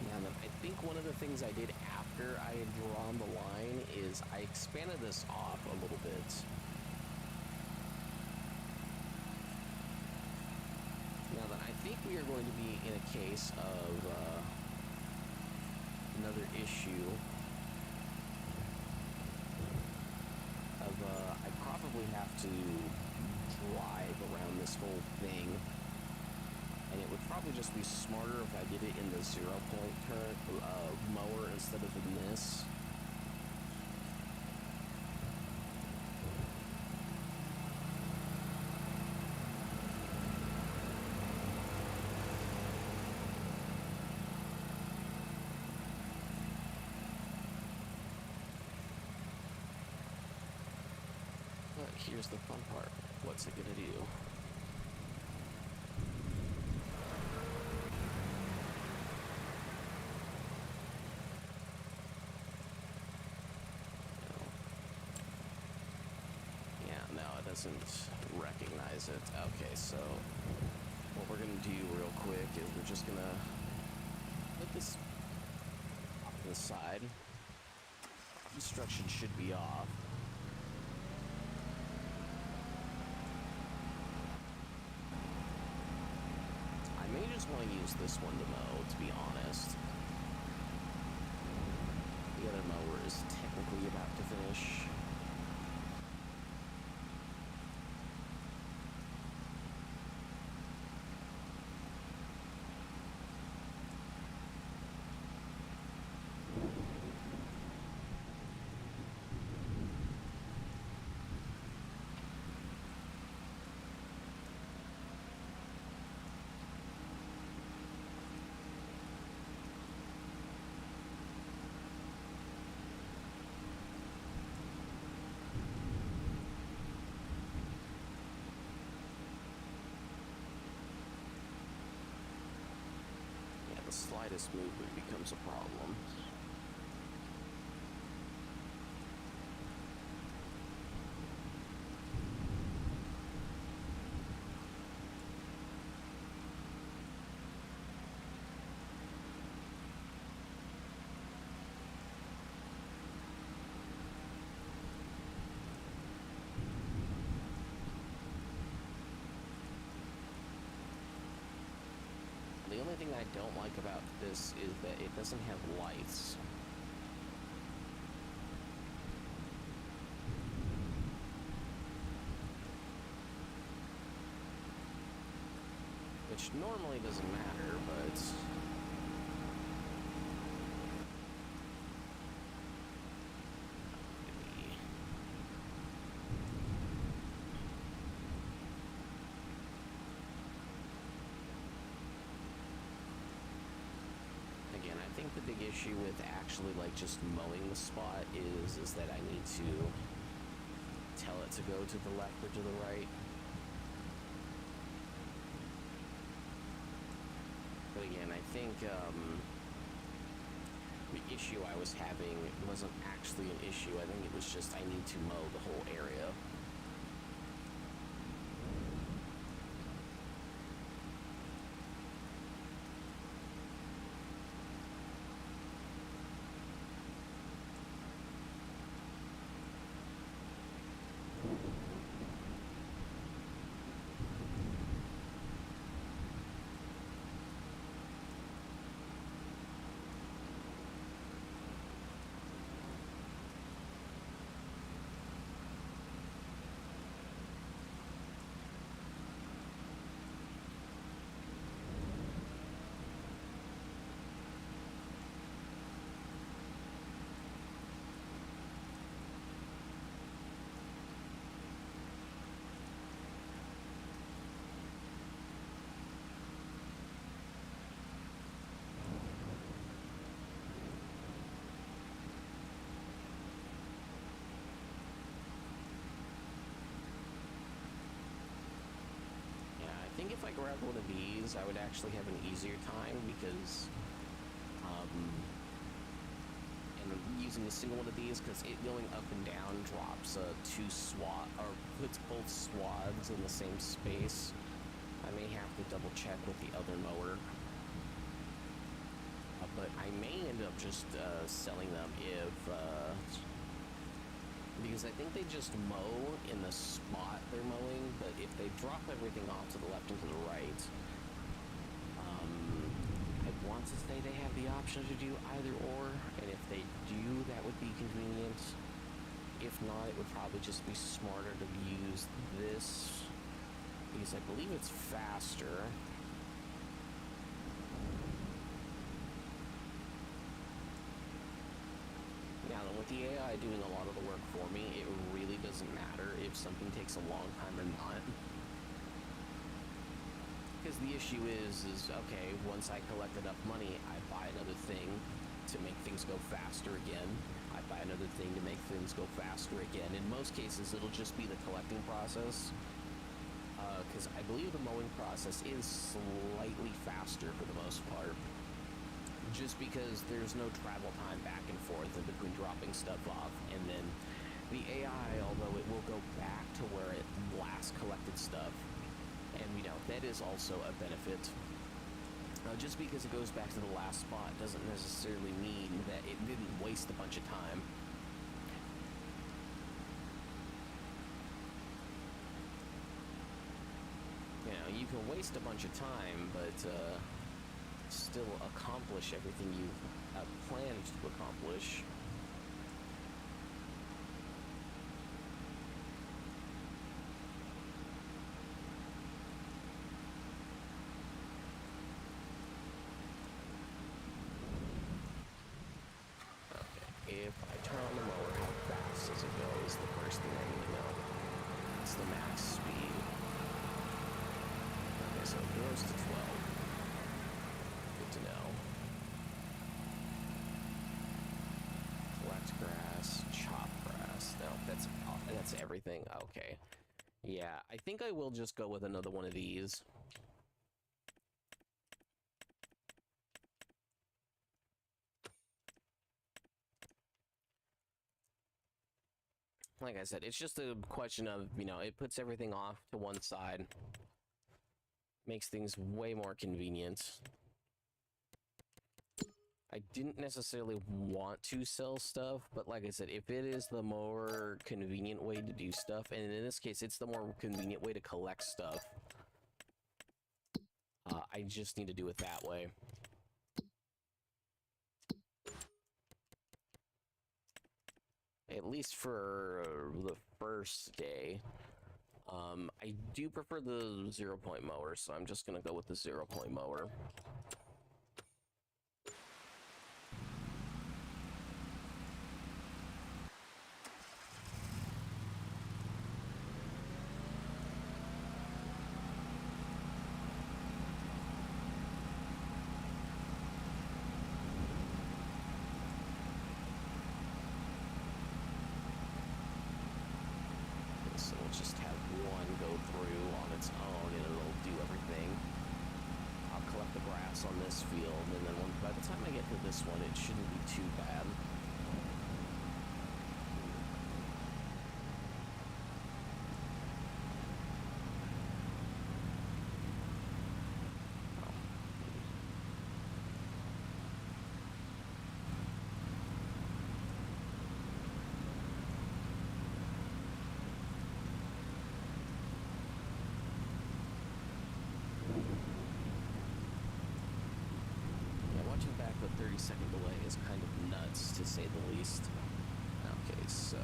Now, I think one of the things I did after I had drawn the line is I expanded this off a little bit. Now then, I think we are going to be in a case of another issue of I probably have to drive around this whole thing, and it would probably just be smarter if I did it in the 0-point mower instead of in this. But here's the fun part. What's it gonna do? Yeah, no, it doesn't recognize it. Okay, so what we're gonna do real quick is we're just gonna put this off to the side. Construction should be off. I may just want to use this one to mow, to be honest. The other mower is technically about to finish. Slightest movement becomes a problem. The only thing I don't like about this is that it doesn't have lights. Which normally doesn't matter, but... Again, I think the big issue with actually like just mowing the spot is that I need to tell it to go to the left or to the right. But again, I think the issue I was having wasn't actually an issue. I think it was just I need to mow the whole area. I think if I grabbed one of these, I would actually have an easier time because, and using a single one of these, because it going up and down drops two puts both swaths in the same space. I may have to double check with the other mower, but I may end up just selling them if. Because I think they just mow in the spot they're mowing, but if they drop everything off to the left and to the right, I'd want to say they have the option to do either or, and if they do, that would be convenient. If not, it would probably just be smarter to use this, because I believe it's faster. Now, with the AI doing a lot of the work for me, it really doesn't matter if something takes a long time or not. Because the issue is okay, once I collect enough money, I buy another thing to make things go faster again. I buy another thing to make things go faster again. In most cases, it'll just be the collecting process. Because I believe the mowing process is slightly faster for the most part. Just because there's no travel time back and forth in between dropping stuff off. And then the AI, although it will go back to where it last collected stuff, and you know, that is also a benefit. Just because it goes back to the last spot doesn't necessarily mean that it didn't waste a bunch of time. You know, you can waste a bunch of time, but still accomplish everything you planned to accomplish. If I turn on the mower, how fast does it go is the first thing I need to know. It's the max speed. Okay, so it goes to 12. Good to know. Collect grass, chop grass. No, that's everything. Okay. Yeah, I think I will just go with another one of these. Like I said, it's just a question of, you know, it puts everything off to one side. Makes things way more convenient. I didn't necessarily want to sell stuff, but like I said, if it is the more convenient way to do stuff, and in this case, it's the more convenient way to collect stuff, I just need to do it that way. At least for the first day. I do prefer the 0-point mower, so I'm just gonna go with the 0-point mower. So we'll just have one go through on its own and it'll do everything. I'll collect the grass on this field, and then by the time I get to this one, it shouldn't be too bad. Watching back, the 30-second delay is kind of nuts, to say the least. Okay, so...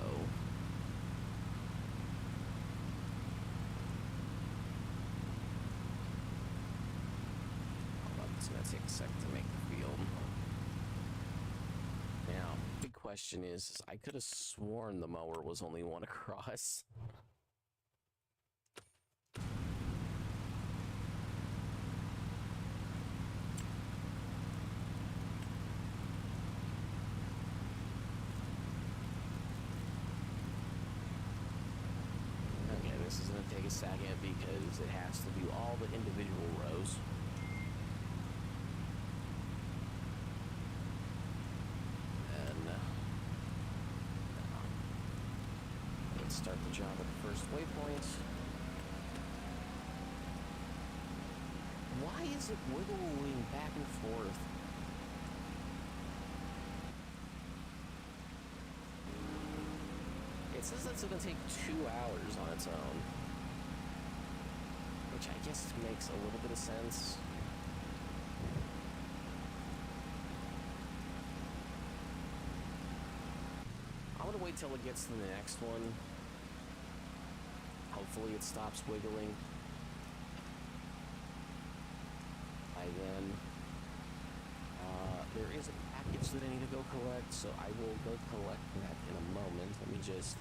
hold on, it's gonna take a second to make the field. Now, big question is, I could have sworn the mower was only one across. This is going to take a second because it has to do all the individual rows. And let's start the job at the first waypoint. Why is it wiggling back and forth? It says it's going to take 2 hours on its own, which I guess makes a little bit of sense. I'm going to wait till it gets to the next one. Hopefully it stops wiggling by then. There is a package that I need to go collect, so I will go collect that in a moment. Let me just,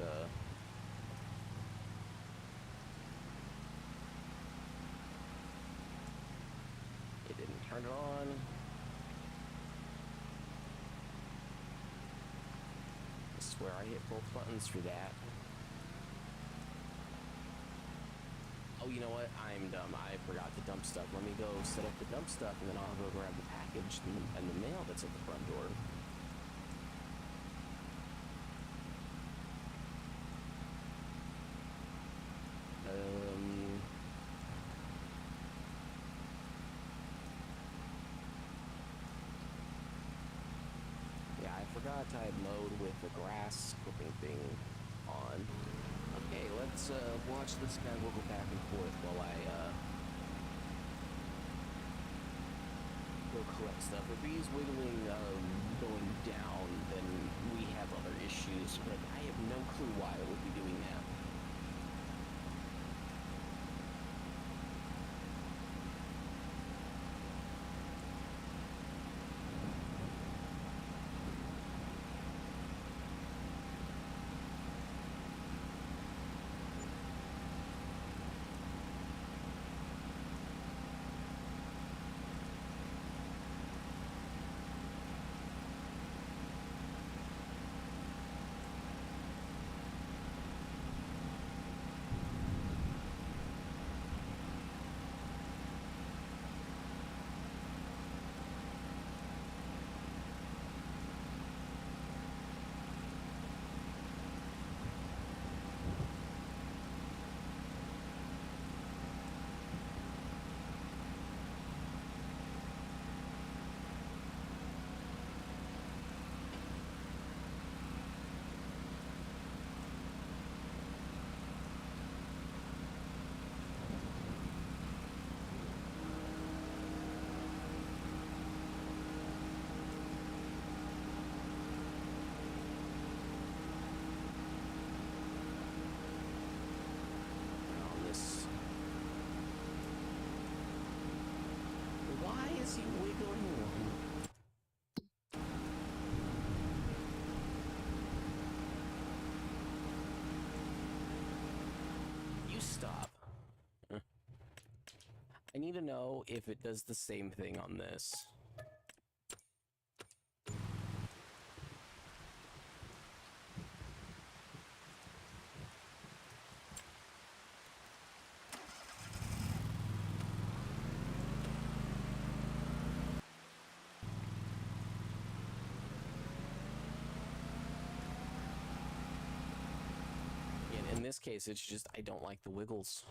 it didn't turn it on. swear I hit both buttons for that. Oh, you know what? I'm dumb. I forgot to dump stuff. Let me go set up the dump stuff, and then I'll go grab the package and the mail that's at the front door. Yeah, I forgot I had mowed with the grass clipping thing on. Okay, let's watch this guy wiggle back and forth while I go collect stuff. If he's wiggling going down, then we have other issues, but I have no clue why it would be doing that. Why is he wiggling? You stop. I need to know if it does the same thing on this. In this case, it's just I don't like the wiggles.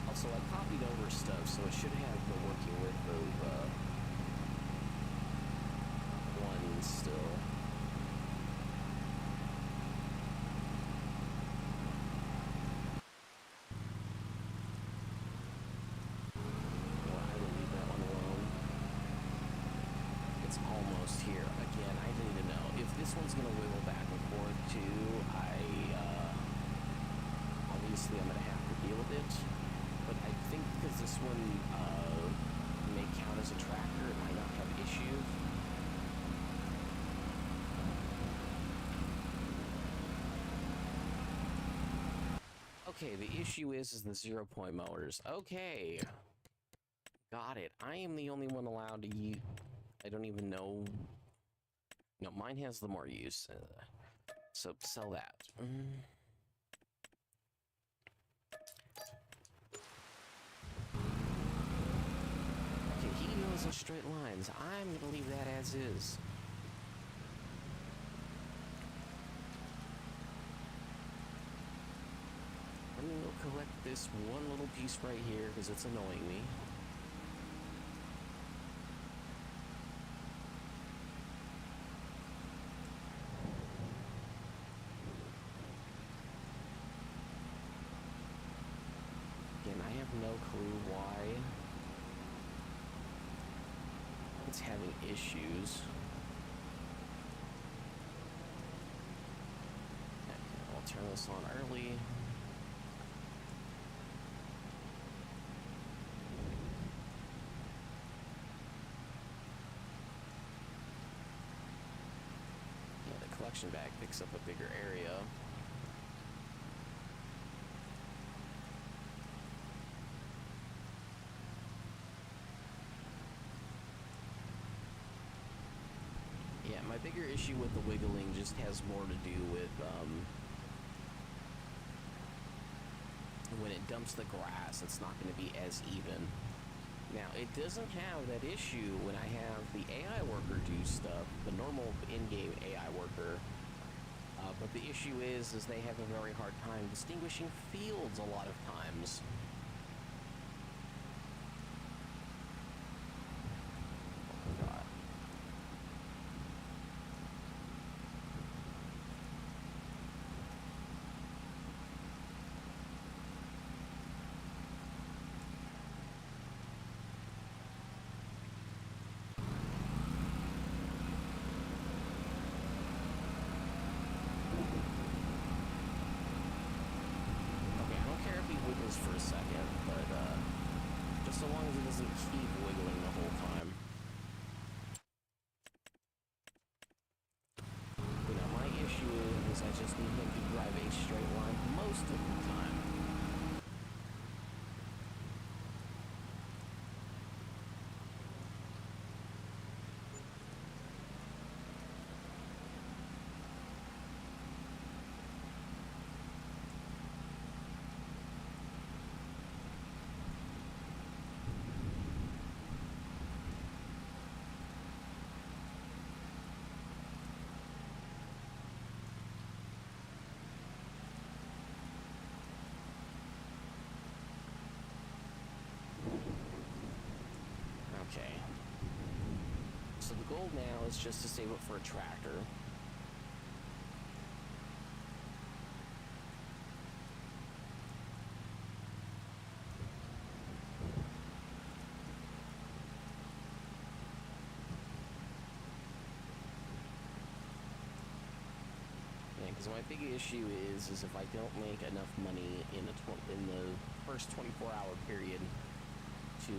Also, I copied over stuff, so it should have the working width of 1 still. Almost here. Again, I need to know if this one's going to wiggle back and forth too. Obviously I'm going to have to deal with it, but I think because this one may count as a tractor, it might not have issues. Okay, the issue is the 0-point motors. Okay, got it. I am the only one allowed to use. I don't even know. No, mine has the more use. So sell that. Okay, he goes in straight lines. I'm gonna leave that as is. I'm gonna go collect this one little piece right here because it's annoying me. No clue why it's having issues. Okay, I'll turn this on early. Yeah, the collection bag picks up a bigger area. Yeah, my bigger issue with the wiggling just has more to do with, when it dumps the grass, it's not going to be as even. Now, it doesn't have that issue when I have the AI worker do stuff, the normal in-game AI worker. But the issue is they have a very hard time distinguishing fields a lot of times. Oh, God. Okay, I don't care if he wiggles for a second, but just so long as he doesn't keep wiggling the whole time. You know, my issue is I just need him to drive a straight line most of the time. Okay. So the goal now is just to save up for a tractor. Because my big issue is if I don't make enough money in the first 24-hour period to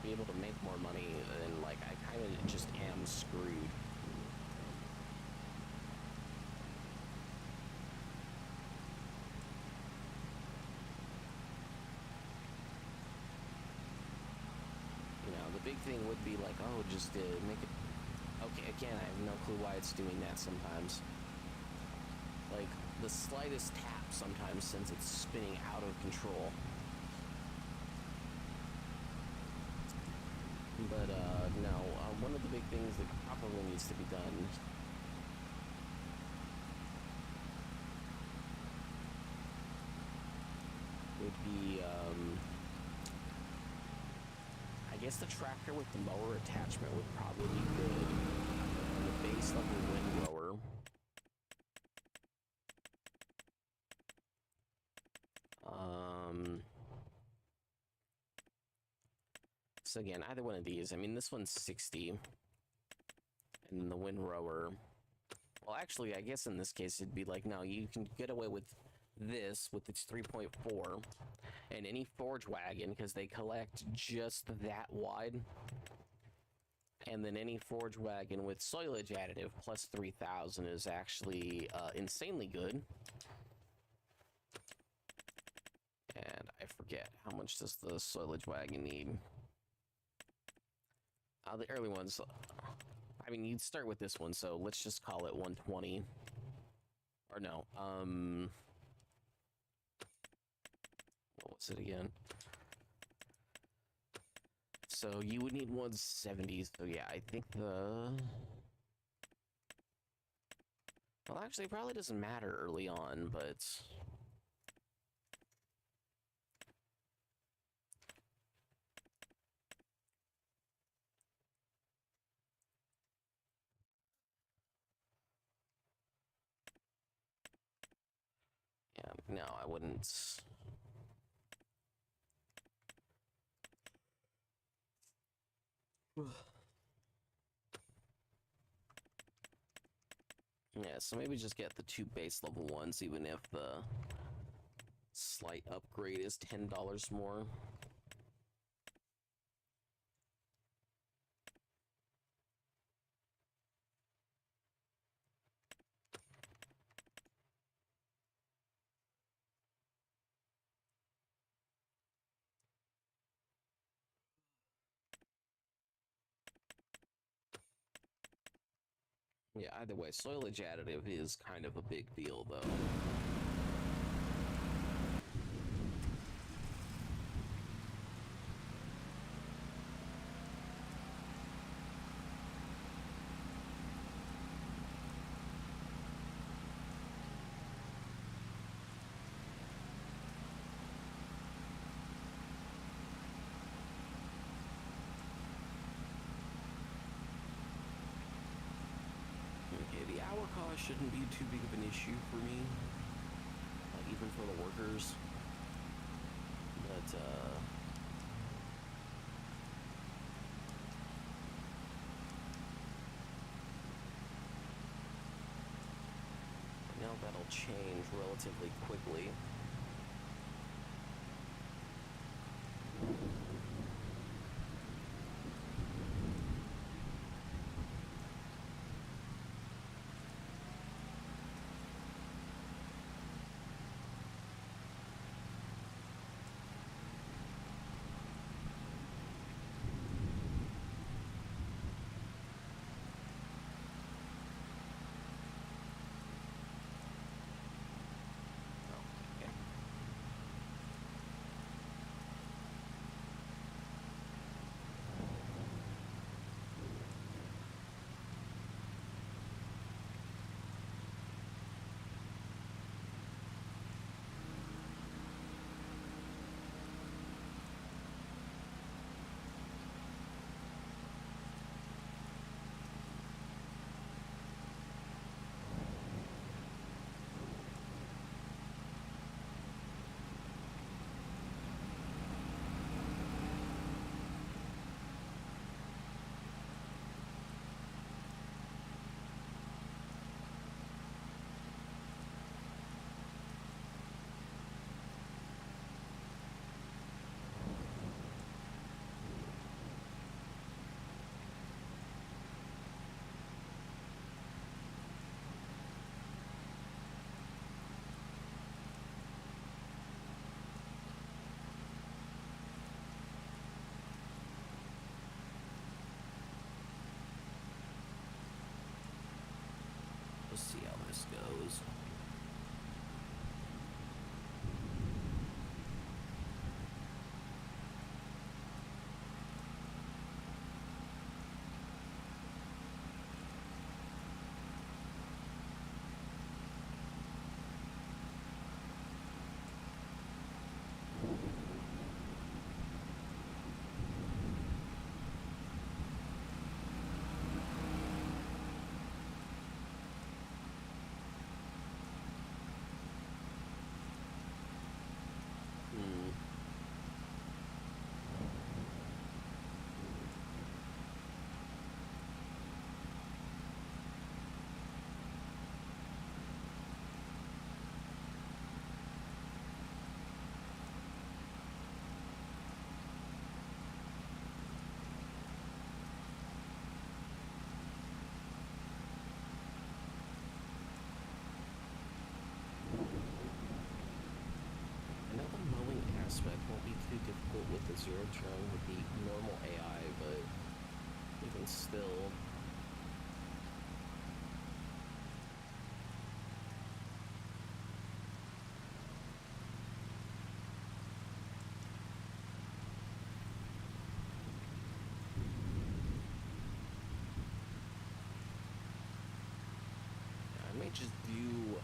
be able to make more money, then like I kind of just am screwed. You know, the big thing would be like, oh, just make it. Okay, again, I have no clue why it's doing that sometimes. Like, the slightest tap sometimes sends it spinning out of control. But, no, one of the big things that probably needs to be done would be, I guess the tractor with the mower attachment would probably be good. And the base level windrower. So again, either one of these. I mean, this one's 60. And then the windrower. Well, actually, I guess in this case, it'd be like, no, you can get away with this with its 3.4. And any forge wagon, because they collect just that wide. And then any forge wagon with soilage additive plus 3,000 is actually insanely good. And I forget, how much does the soilage wagon need? The early ones, I mean, you'd start with this one, so let's just call it 120. Or no, what was it again? So you would need 170, so yeah, I think the... Well, actually, it probably doesn't matter early on, but... Yeah, no, I wouldn't... Yeah, so maybe just get the 2 base level ones, even if the slight upgrade is $10 more. Yeah, either way, soilage additive is kind of a big deal, though. Okay, the hour cost shouldn't be too big of an issue for me, even for the workers. But, now that'll change relatively quickly. Okay. Let's see how this goes. Hmm. Another mowing aspect won't be too difficult with the zero turn with the normal AI, but even still, I may just do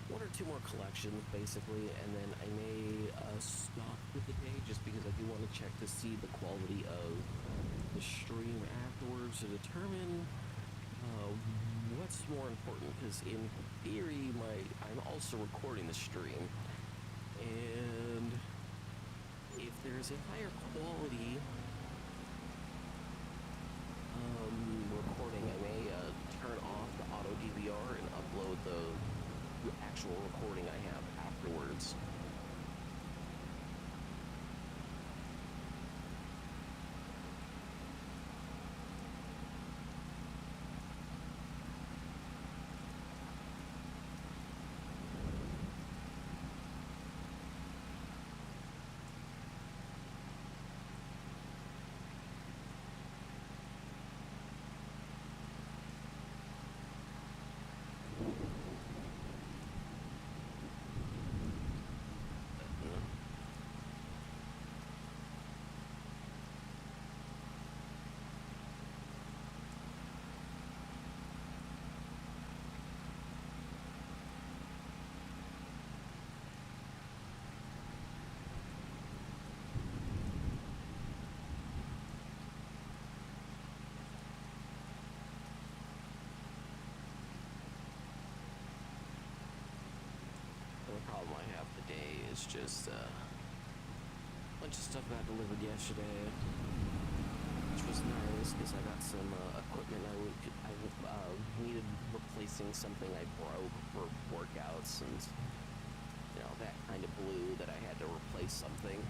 one or two more collections basically, and then I may stop for the day just because I do want to check to see the quality of the stream afterwards to determine uh, what's more important. Because in theory, I'm also recording the stream, and if there's a higher quality recording, I may turn off the auto DVR and upload the actual recording I have afterwards. it's just a bunch of stuff got delivered yesterday, which was nice because I got some equipment I needed replacing something I broke for workouts, and you know that kind of blew that I had to replace something.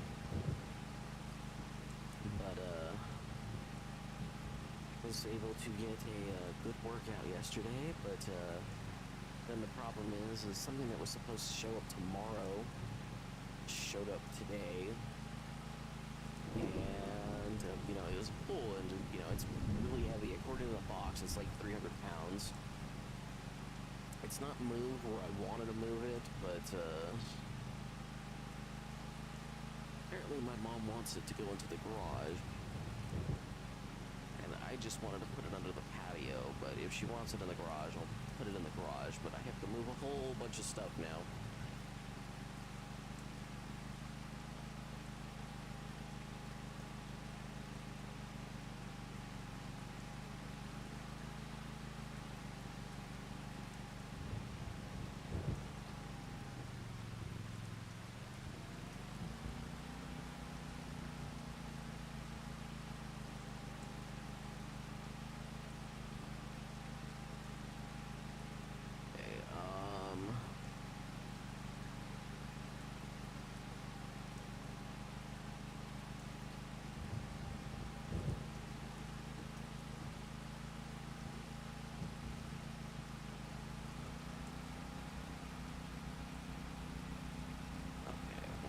But was able to get a good workout yesterday, but then the problem is something that was supposed to show up tomorrow showed up today, and you know, it was full, and you know, it's really heavy. According to the box, it's like 300 pounds. It's not moved where I wanted to move it, but apparently my mom wants it to go into the garage. I just wanted to put it under the patio, but if she wants it in the garage, I'll put it in the garage, but I have to move a whole bunch of stuff now.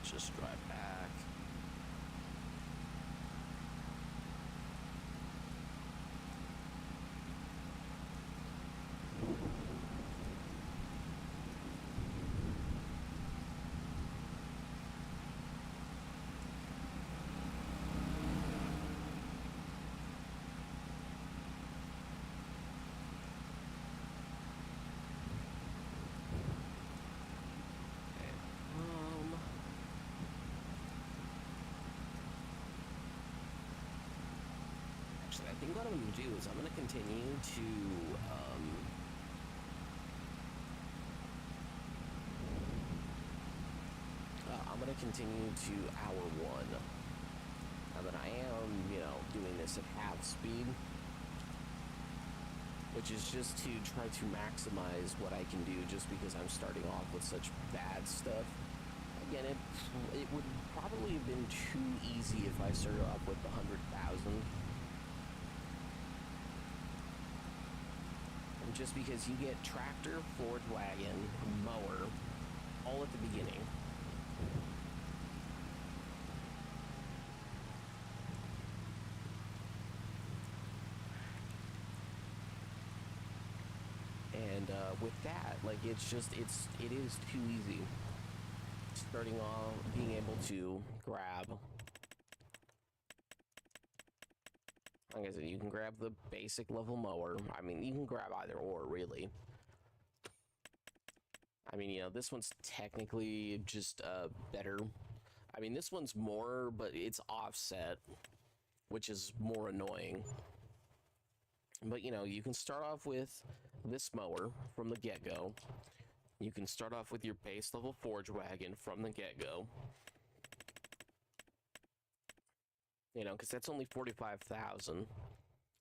Just drive back. I think what I'm going to do is I'm going to continue to hour one. Now that I am, you know, doing this at half speed, which is just to try to maximize what I can do, just because I'm starting off with such bad stuff. Again, it would probably have been too easy if I started off with the 100,000. Just because you get tractor, Ford wagon, mower, all at the beginning. And with that, like, it is too easy. Starting off, being able to grab, like I said, you can grab the basic level mower. I mean, you can grab either or, really. I mean, you know, this one's technically just better. I mean, this one's more, but it's offset, which is more annoying. But, you know, you can start off with this mower from the get-go. You can start off with your base level forge wagon from the get-go. You know, because that's only 45,000.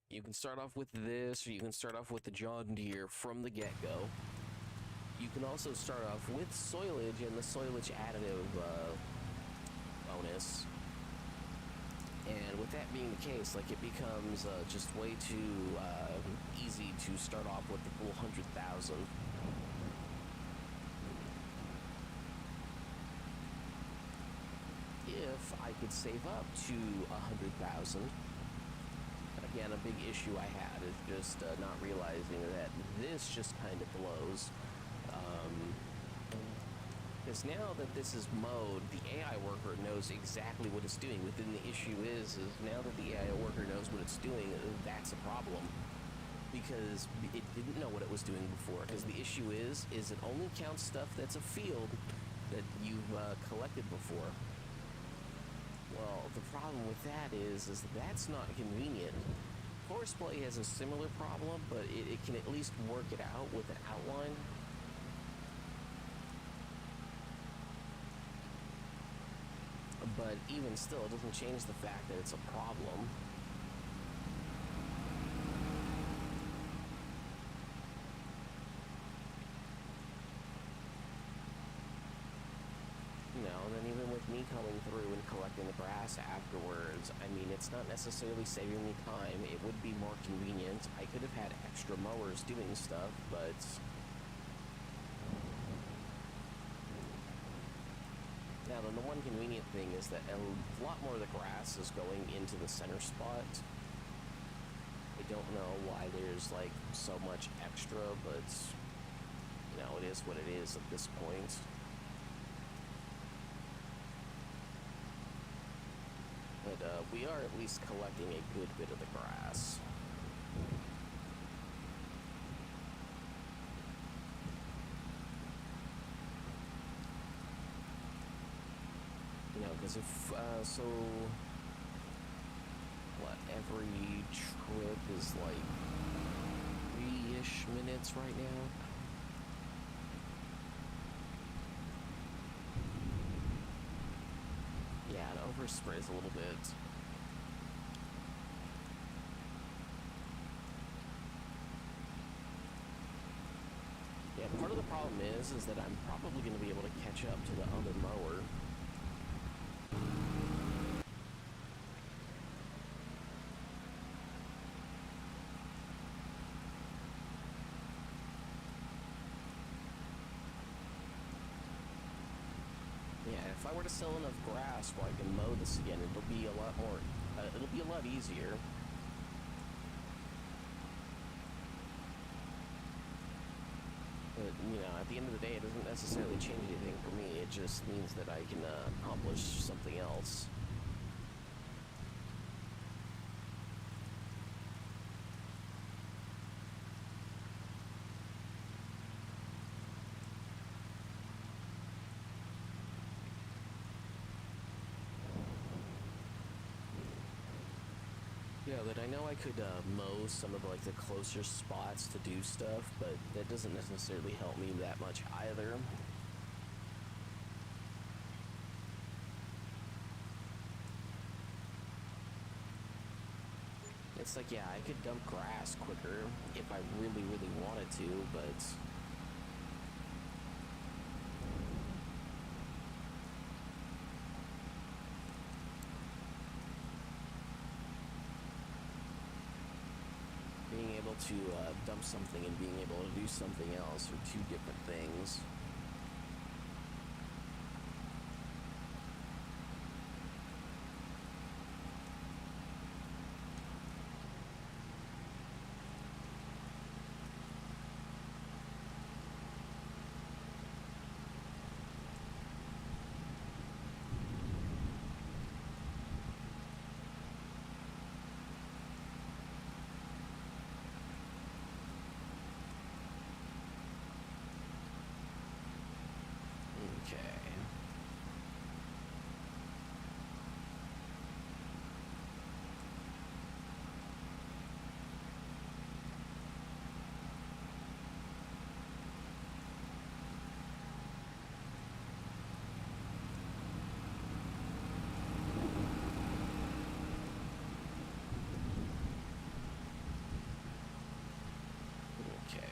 You can start off with this, or you can start off with the John Deere from the get-go. You can also start off with soilage and the soilage additive bonus. And with that being the case, like, it becomes just way too easy to start off with the full 100,000. If I could save up to 100,000. Again, a big issue I had is just not realizing that this just kind of blows. Because now that this is mode, the AI worker knows exactly what it's doing. Within the issue is now that the AI worker knows what it's doing, that's a problem. Because it didn't know what it was doing before. Because the issue is it only counts stuff that's a field that you've collected before. Well, the problem with that is that's not convenient. Horseplay has a similar problem, but it can at least work it out with an outline. But even still, it doesn't change the fact that it's a problem. You know, and then even with me coming through and collecting the grass afterwards, I mean, it's not necessarily saving me time. It would be more convenient. I could have had extra mowers doing stuff, but now then the one convenient thing is that a lot more of the grass is going into the center spot. I don't know why there's like so much extra, but you know, it is what it is at this point. But we are at least collecting a good bit of the grass. You know, because if, so, what, every trip is like 3-ish minutes right now? Yeah, it oversprays a little bit. Yeah, part of the problem is that I'm probably going to be able to catch up to the other mower. Yeah, if I were to sell enough grass where I can mow this again, it'll be a lot more, it'll be a lot easier. But, you know, at the end of the day, it doesn't necessarily change anything for me. It just means that I can accomplish something else. Yeah, that I know I could mow some of like the closer spots to do stuff, but that doesn't necessarily help me that much either. It's like, yeah, I could dump grass quicker if I really, really wanted to, but being able to dump something and being able to do something else are two different things. Okay. Okay.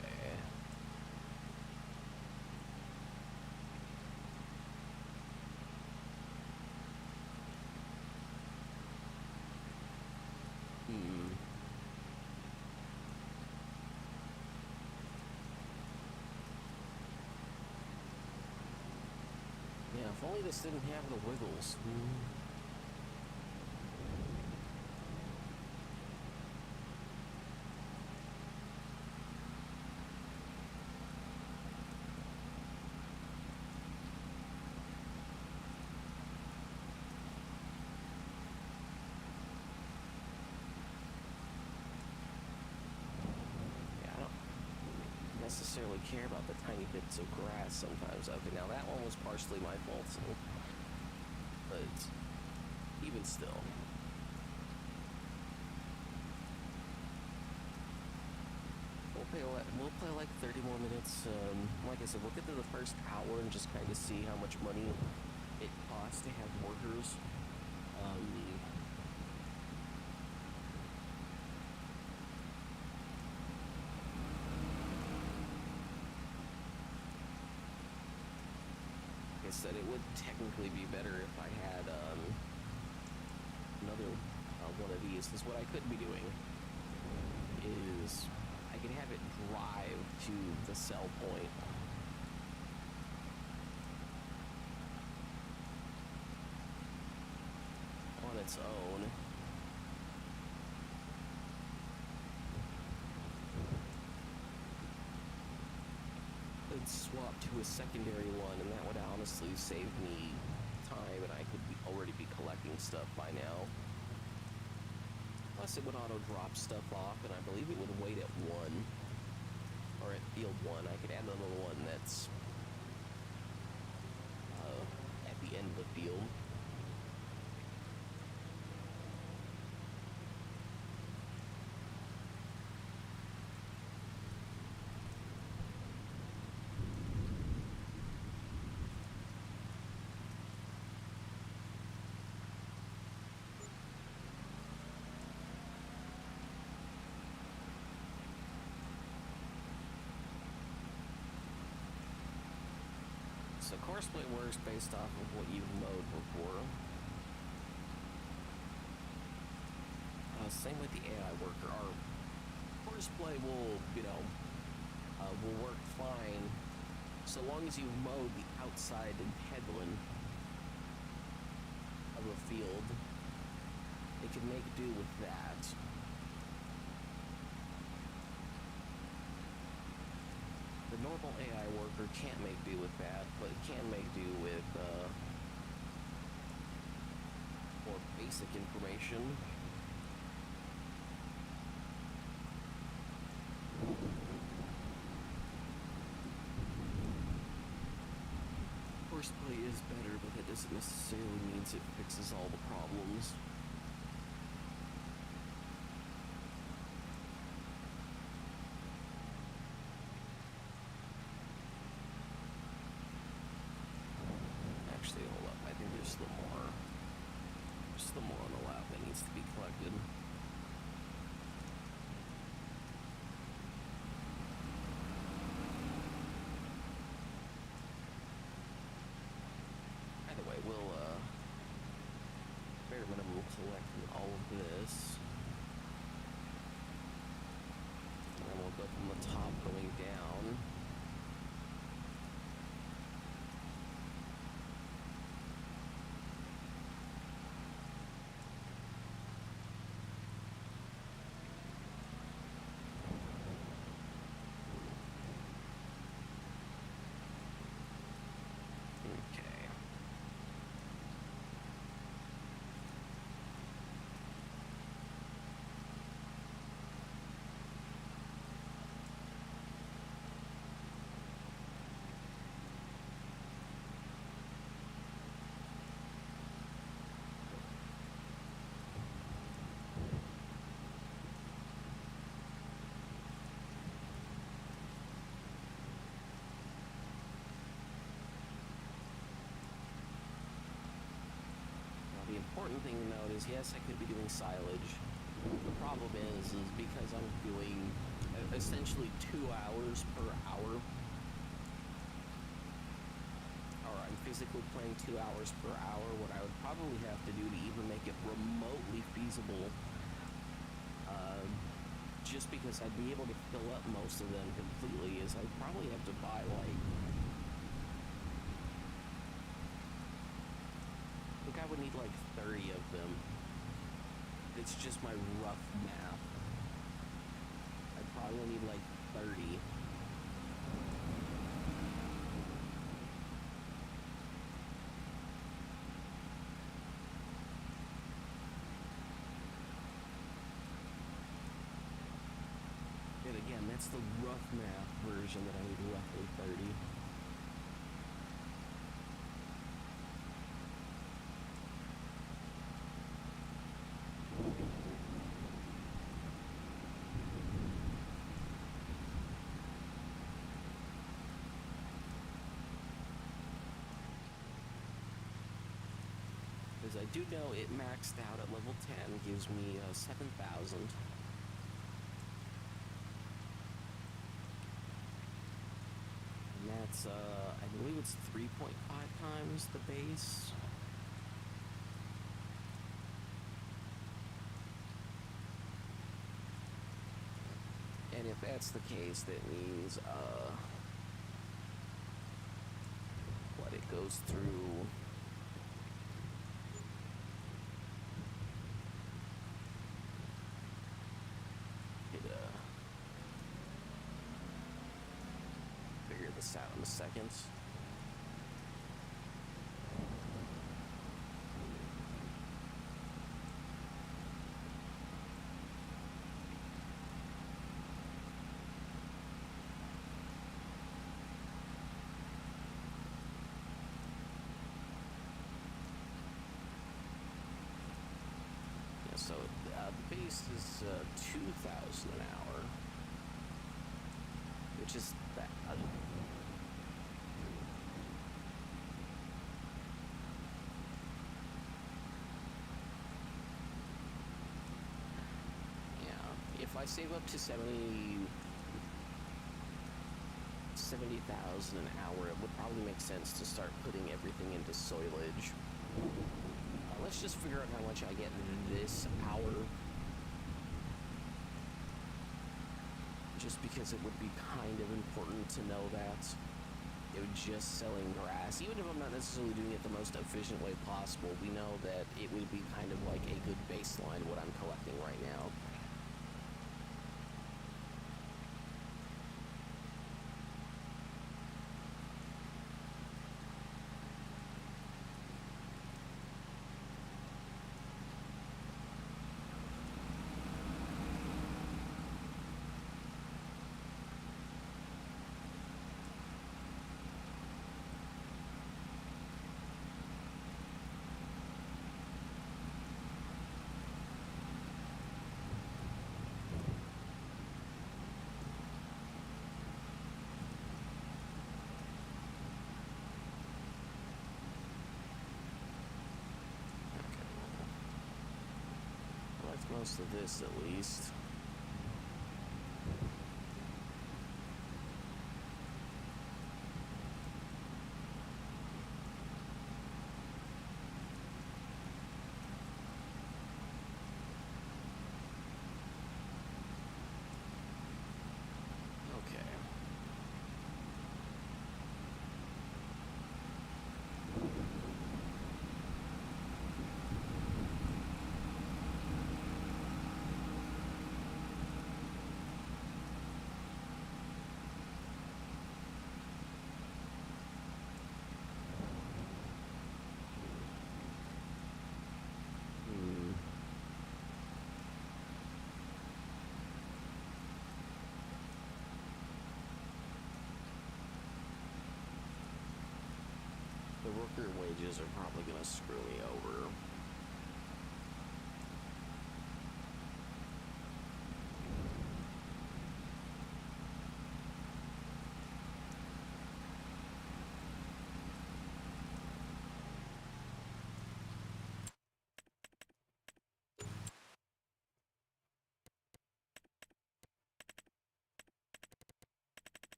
Hmm. Yeah, if only this didn't have the wiggles. Yeah, I don't necessarily care about the tiny bits of grass sometimes. Okay, now that one was partially my fault, so, but even still. We'll play like 30 more minutes. Like I said, we'll get to the first hour and just kind of see how much money it costs to have workers. sense that it would technically be better if I had another one of these. Because what I could be doing is I could have it drive to the sell point. On its own. It'd swap to a secondary one, and that would honestly save me time, and I could already be collecting stuff by now. Plus, it would auto-drop stuff off, and I believe it would wait at 1. Or at field 1. I could add another one that's at the end of the field. So courseplay works based off of what you've mowed before. Same with the AI worker. Our courseplay will, will work fine so long as you've mowed the outside and headland of a field. It can make do with that. The normal AI worker can't make do with that, but it can make do with more basic information. Courseplay is better, but that doesn't necessarily mean it fixes all the problems. Actually, hold up. I think there's still more. There's still more on the lap that needs to be collected. Either way, we'll bare minimum collect all of this. And then we'll go from the top going down. The important thing to note is, yes, I could be doing silage. The problem is because I'm doing essentially 2 hours per hour, or I'm physically playing 2 hours per hour, what I would probably have to do to even make it remotely feasible, just because I'd be able to fill up most of them completely, is I'd probably have to buy, like, I would need like 30 of them. It's just my rough math. I'd probably need like 30. And again, that's the rough math version that I need roughly 30. Because I do know it maxed out at level 10, gives me 7,000. That's, I believe it's 3.5 times the base. And if that's the case, that means, what it goes through. Figure this out in a second. So the base is 2,000 an hour, which is bad. Yeah, if I save up to 70,000 an hour, it would probably make sense to start putting everything into soilage. Let's just figure out how much I get this hour. Just because it would be kind of important to know that. It would just selling grass, even if I'm not necessarily doing it the most efficient way possible, we know that it would be kind of like a good baseline what I'm collecting right now. Most of this, at least. Okay. The worker wages are probably going to screw me over.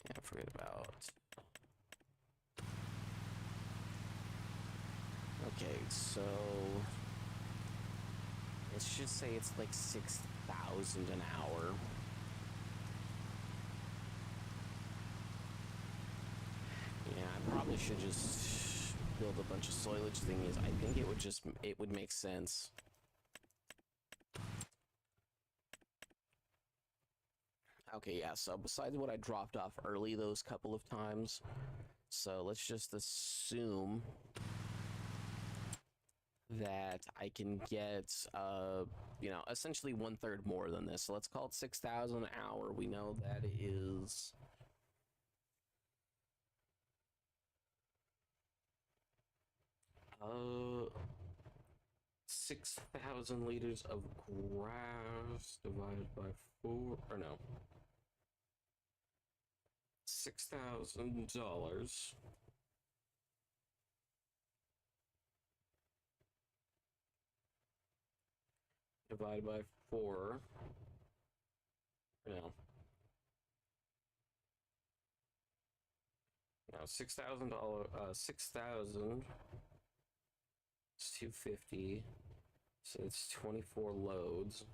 Yeah, forget about. Okay, so let's just say it's like 6,000 an hour. Yeah, I probably should just build a bunch of soilage thingies. I think it would make sense. Okay, yeah, so besides what I dropped off early those couple of times, so let's just assume that I can get, essentially 1/3 more than this. So let's call it 6,000 an hour. We know that is 6,000 liters of grass divided by 4, or no, $6,000 divided by 4, no, $6,000. 6,000. It's 250. So it's 24 loads.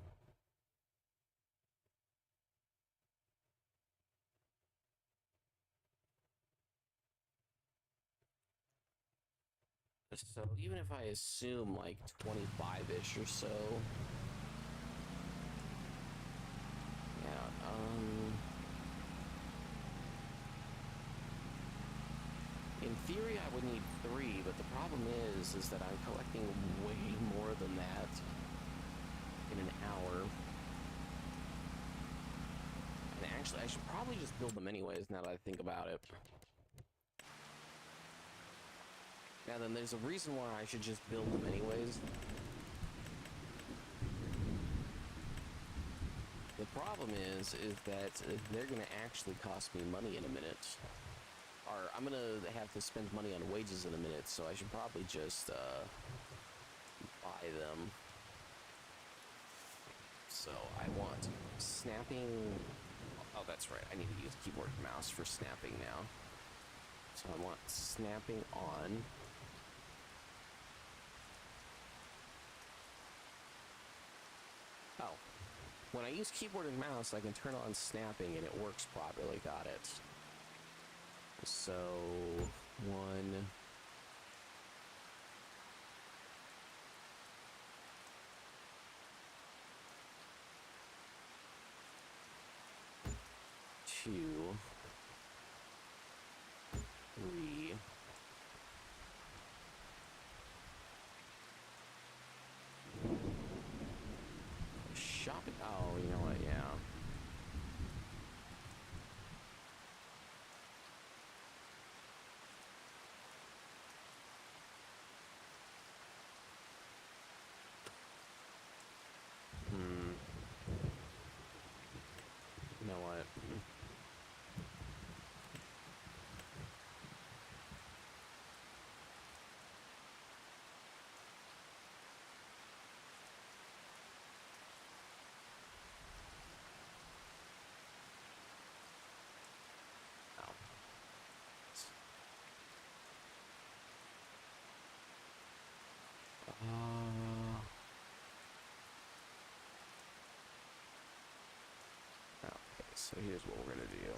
So even if I assume like 25-ish or so, yeah, in theory I would need 3, but the problem is that I'm collecting way more than that in an hour. And actually, I should probably just build them anyways now that I think about it. Now then, there's a reason why I should just build them anyways. The problem is that they're going to actually cost me money in a minute. Or I'm going to have to spend money on wages in a minute, so I should probably just buy them. So I want snapping. Oh, that's right. I need to use keyboard and mouse for snapping now. So I want snapping on. Oh, when I use keyboard and mouse, I can turn on snapping and it works properly. Got it. So, 1. Two, 3. Shopping. Oh, you know what? Yeah. You know what? Oh. Okay, so here's what we're gonna do.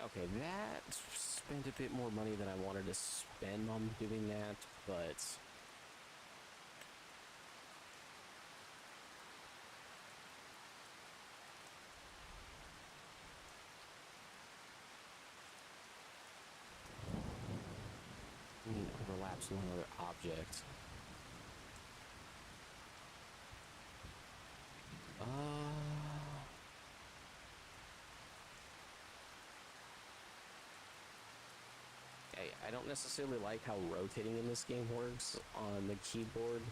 Okay, that spent a bit more money than I wanted to spend on doing that, but I mean, overlaps with another object. I don't necessarily like how rotating in this game works on the keyboard.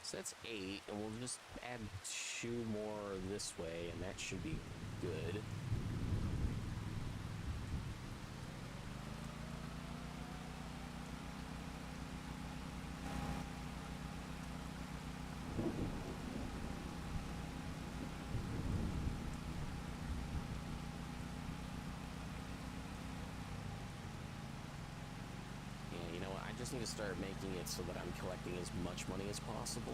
So that's 8, and we'll just add 2 more this way, and that should be good. just need to start making it so that I'm collecting as much money as possible.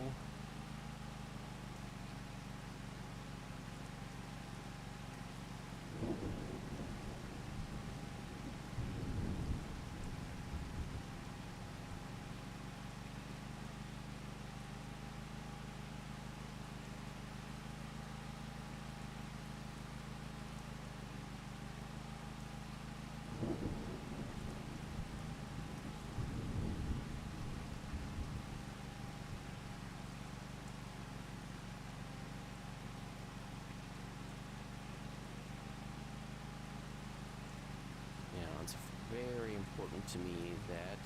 It's very important to me that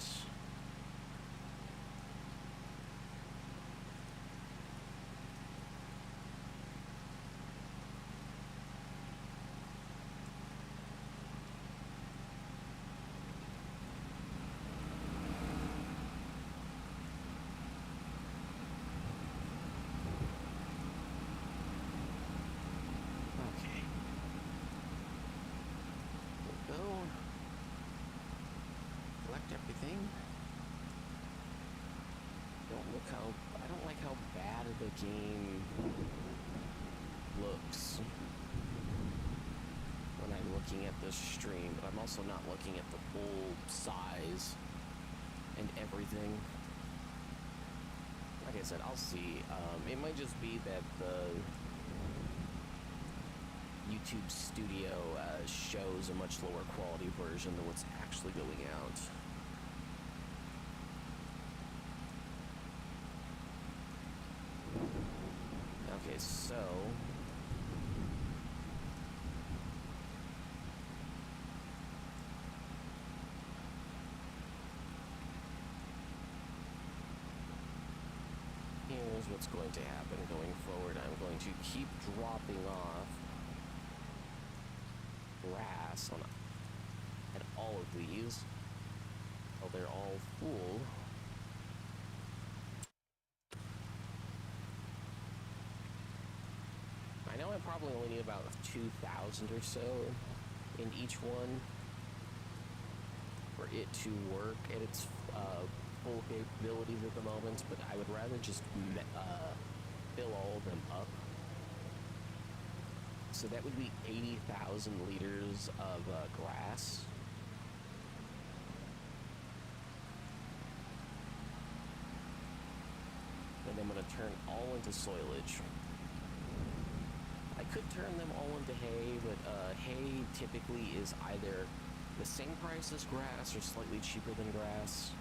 everything. I don't like how bad the game looks when I'm looking at the stream, but I'm also not looking at the full size and everything. Like I said, I'll see. It might just be that the YouTube Studio shows a much lower quality version than what's actually going out. Okay, so here's what's going to happen going forward. I'm going to keep dropping off grass at all of these until they're all full. I know I probably only need about 2,000 or so in each one for it to work at its full capabilities at the moment, but I would rather just fill all of them up. So that would be 80,000 liters of grass. And I'm going to turn all into soilage. I could turn them all into hay, but hay typically is either the same price as grass or slightly cheaper than grass.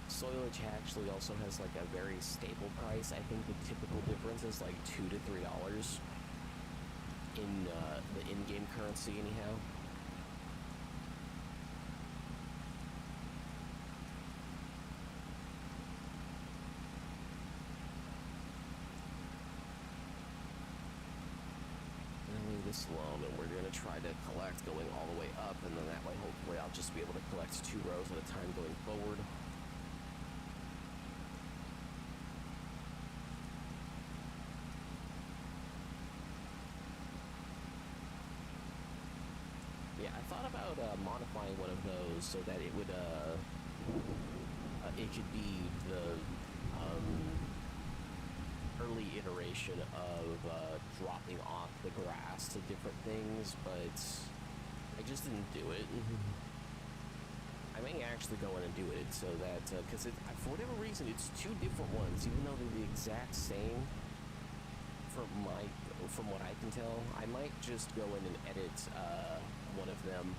Soilage actually also has like a very stable price. I think the typical difference is like $2 to $3 in the in-game currency anyhow. Leave this alone, and we're going to try to collect going all the way up, and then that way hopefully I'll just be able to collect 2 rows at a time going forward. Yeah, I thought about modifying one of those so that it would it could be the early iteration of dropping off the grass to different things, but I just didn't do it. I may actually go in and do it so that, because for whatever reason, it's 2 different ones, even though they're the exact same. From what I can tell, I might just go in and edit one of them,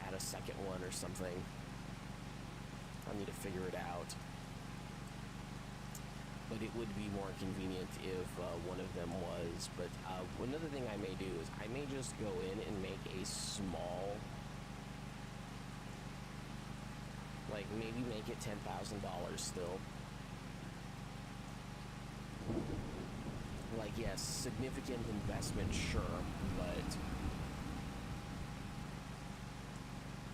add a second one or something. I need to figure it out. But it would be more convenient if one of them was. But another thing I may do is I may just go in and make a small, like maybe make it $10,000 still. Like, yes, significant investment, sure, but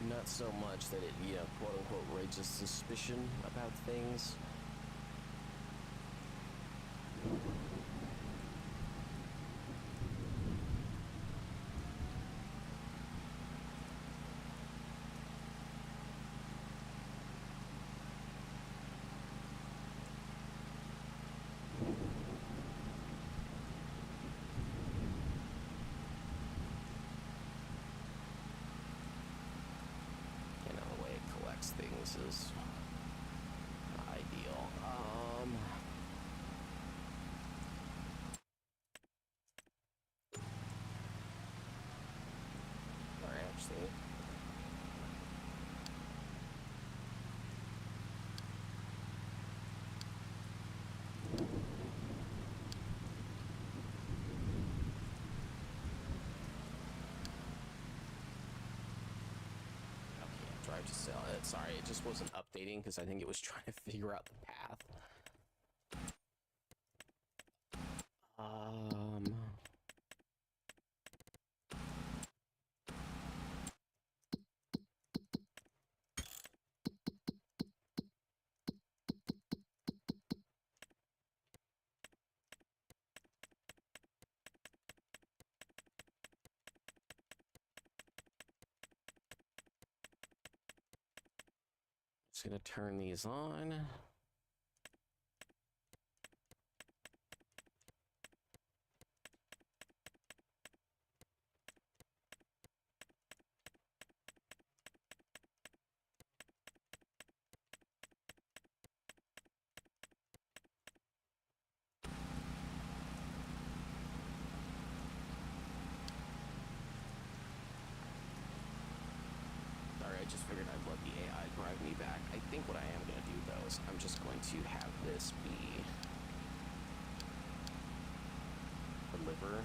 not so much that it, quote-unquote, raises suspicion about things. these things is ideal. Or actually, drive to sell it. Sorry, it just wasn't updating because I think it was trying to figure out the path. Just gonna turn these on. I just figured I'd let the AI drive me back. I think what I am going to do, though, is I'm just going to have this be deliver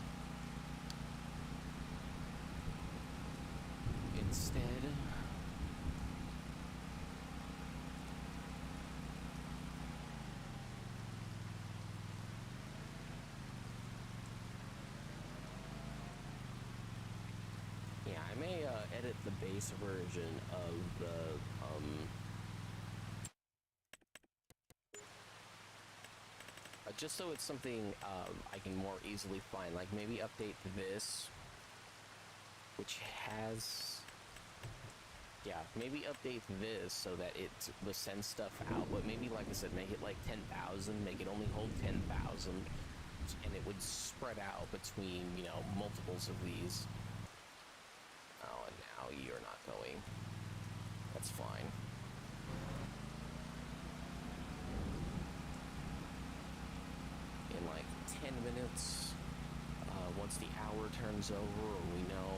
instead. Yeah, I may edit the base version of the just so it's something I can more easily find. Like maybe update this, which has, yeah, maybe update this so that it will send stuff out. But maybe, like I said, make it like 10,000. Make it only hold 10,000, and it would spread out between, you know, multiples of these. Oh, and now you're not going. That's fine. In like 10 minutes, once the hour turns over, we know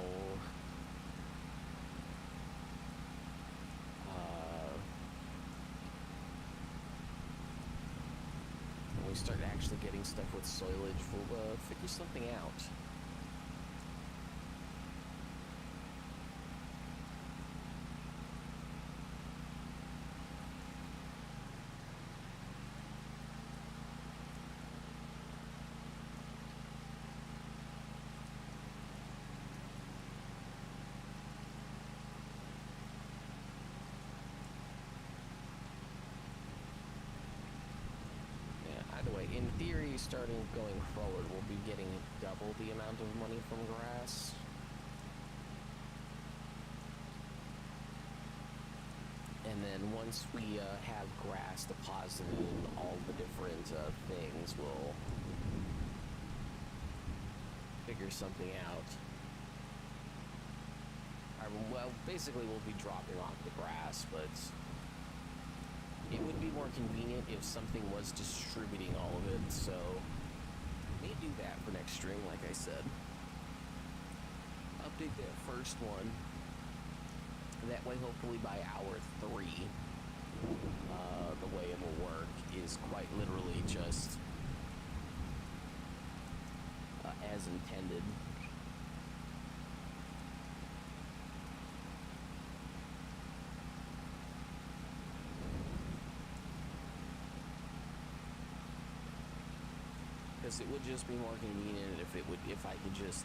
when we start actually getting stuff with soilage, we'll figure something out. In theory, starting going forward, we'll be getting double the amount of money from grass. And then once we have grass deposited in all the different things, we'll figure something out. Well, basically we'll be dropping off the grass, but it would be more convenient if something was distributing all of it, so may do that for next stream, like I said. Update that first one. That way, hopefully by hour 3, the way it will work is quite literally just as intended. Because it would just be more convenient if I could just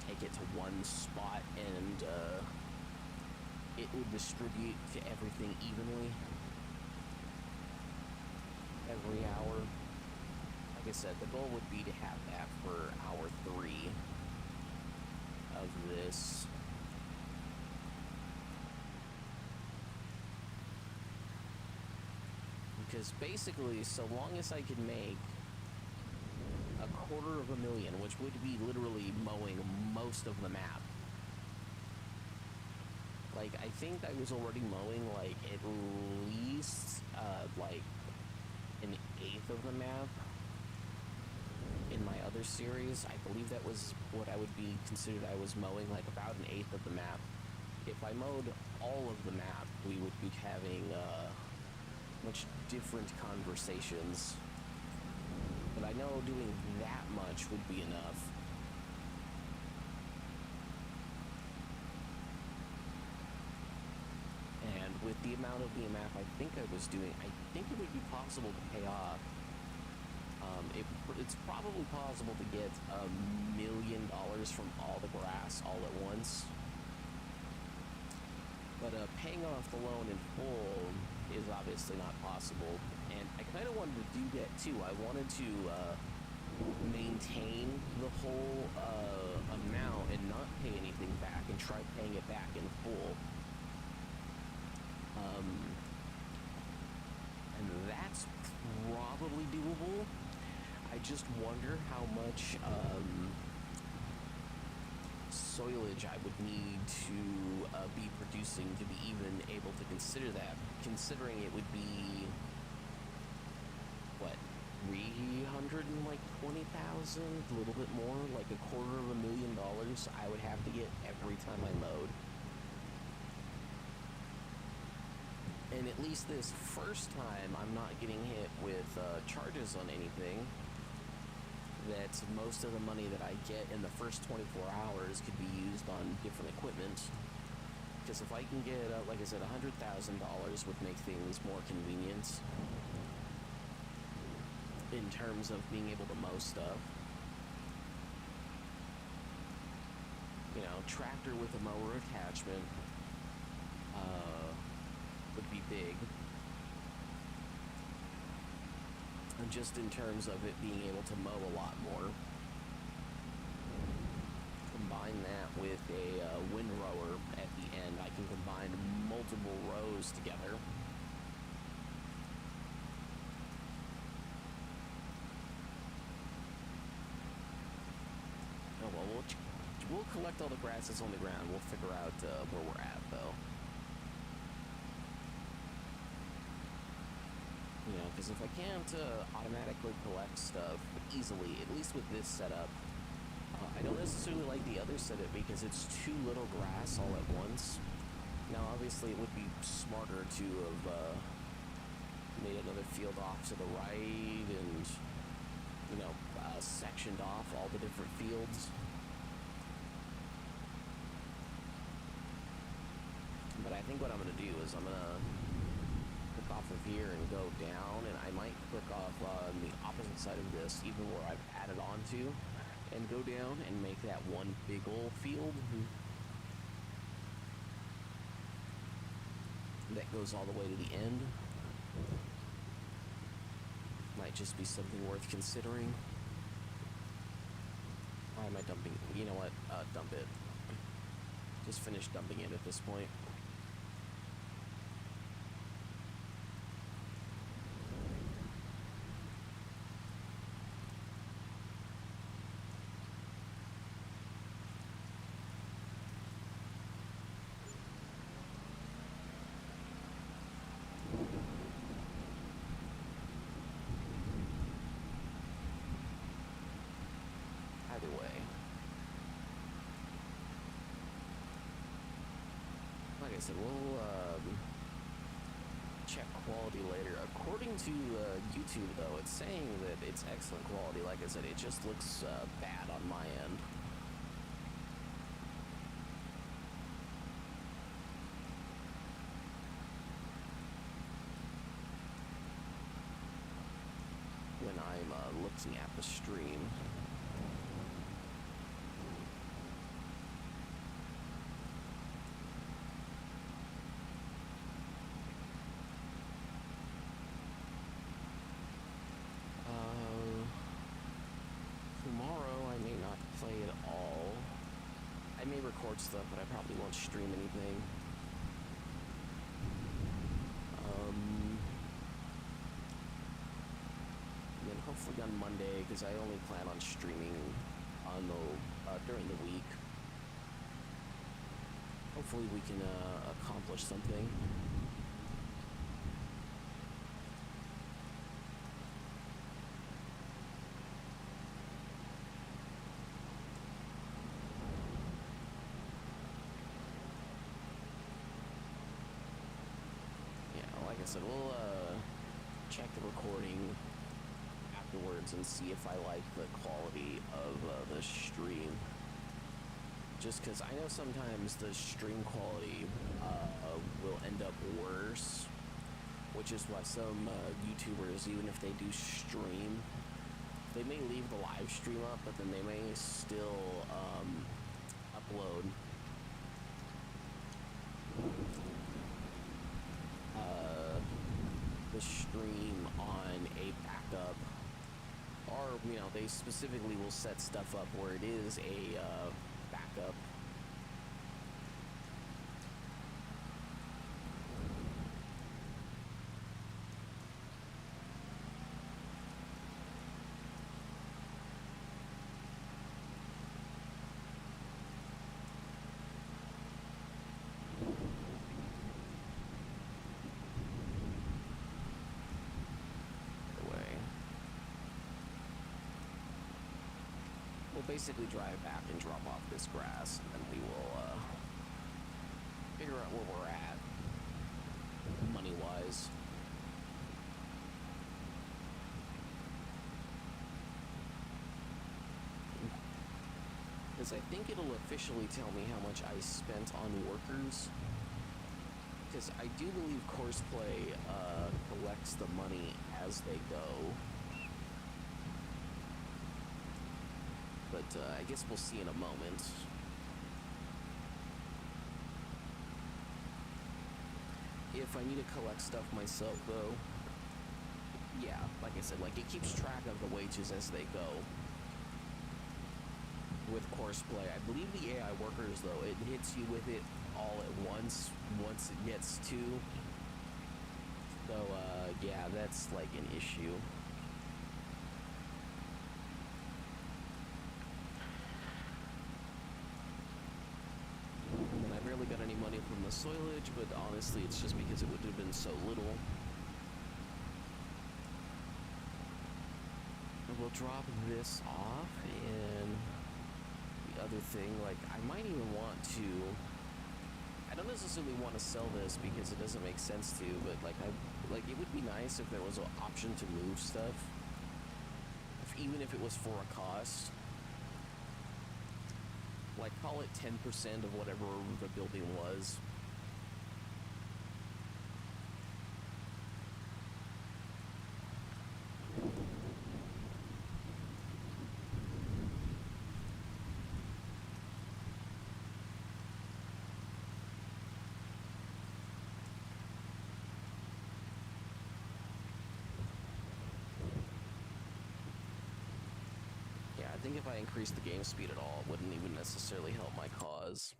take it to one spot and it would distribute to everything evenly every hour. Like I said, the goal would be to have that for hour 3 of this. Because basically, so long as I can make $250,000, which would be literally mowing most of the map, Like, I think I was already mowing, like, at least, like, an eighth of the map in my other series. I believe that was what I would be considered I was mowing, like, about an eighth of the map. If I mowed all of the map, we would be having, much different conversations. But I know doing that much would be enough. And with the amount of the map I think I was doing, I think it would be possible to pay off. It's probably possible to get $1 million from all the grass all at once. But paying off the loan in full is obviously not possible. And I kind of wanted to do that too. I wanted to maintain the whole amount and not pay anything back and try paying it back in full. And that's probably doable. I just wonder how much soilage I would need to be producing to be even able to consider that, considering it would be, what, 320,000, a little bit more, like $250,000 I would have to get every time I mowed. And at least this first time, I'm not getting hit with charges on anything. That most of the money that I get in the first 24 hours could be used on different equipment. Because if I can get, like I said, $100,000 would make things more convenient in terms of being able to mow stuff. You know, tractor with a mower attachment would be big. And just in terms of it being able to mow a lot more. Combine that with a windrower at the end. I can combine multiple rows together. Oh, well, we'll collect all the grasses on the ground. We'll figure out where we're at, though. You know, because if I can't automatically collect stuff easily, at least with this setup, I don't necessarily like the other setup because it's too little grass all at once. Now, obviously, it would be smarter to have made another field off to the right and, you know, sectioned off all the different fields. But I think what I'm going to do is I'm going to off of here and go down, and I might click off on the opposite side of this, even where I've added onto, and go down and make that one big old field that goes all the way to the end. Might just be something worth considering. Why am I dumping? You know what? Dump it. Just finish dumping it at this point. Like I said, we'll check quality later. According to YouTube, though, it's saying that it's excellent quality. Like I said, it just looks bad on my end. When I'm looking at the stream. Record stuff, but I probably won't stream anything. And then hopefully on Monday, because I only plan on streaming on the during the week. hopefully we can accomplish something. Yeah, like I said, we'll check the recording afterwards and see if I like the quality of the stream. Just because I know sometimes the stream quality will end up worse, which is why some YouTubers, even if they do stream, they may leave the live stream up, but then they may still upload the stream on a backup, or you know, they specifically will set stuff up where it is a backup. We'll basically drive back and drop off this grass, and then we will figure out where we're at, money-wise. Because I think it'll officially tell me how much I spent on workers. Because I do believe Courseplay collects the money as they go. But I guess we'll see in a moment. If I need to collect stuff myself, though, yeah, like I said, like it keeps track of the wages as they go. With Courseplay, I believe the AI workers, though, it hits you with it all at once it gets to. So, yeah, that's like an issue. And I barely got any money from the soilage, but honestly, it's just because it would have been so little. And we'll drop this off, and the other thing, like, I might even want to, I don't necessarily want to sell this because it doesn't make sense to, but like it would be nice if there was an option to move stuff, even if it was for a cost. Like, call it 10% of whatever the building was. I think if I increased the game speed at all, it wouldn't even necessarily help my cause.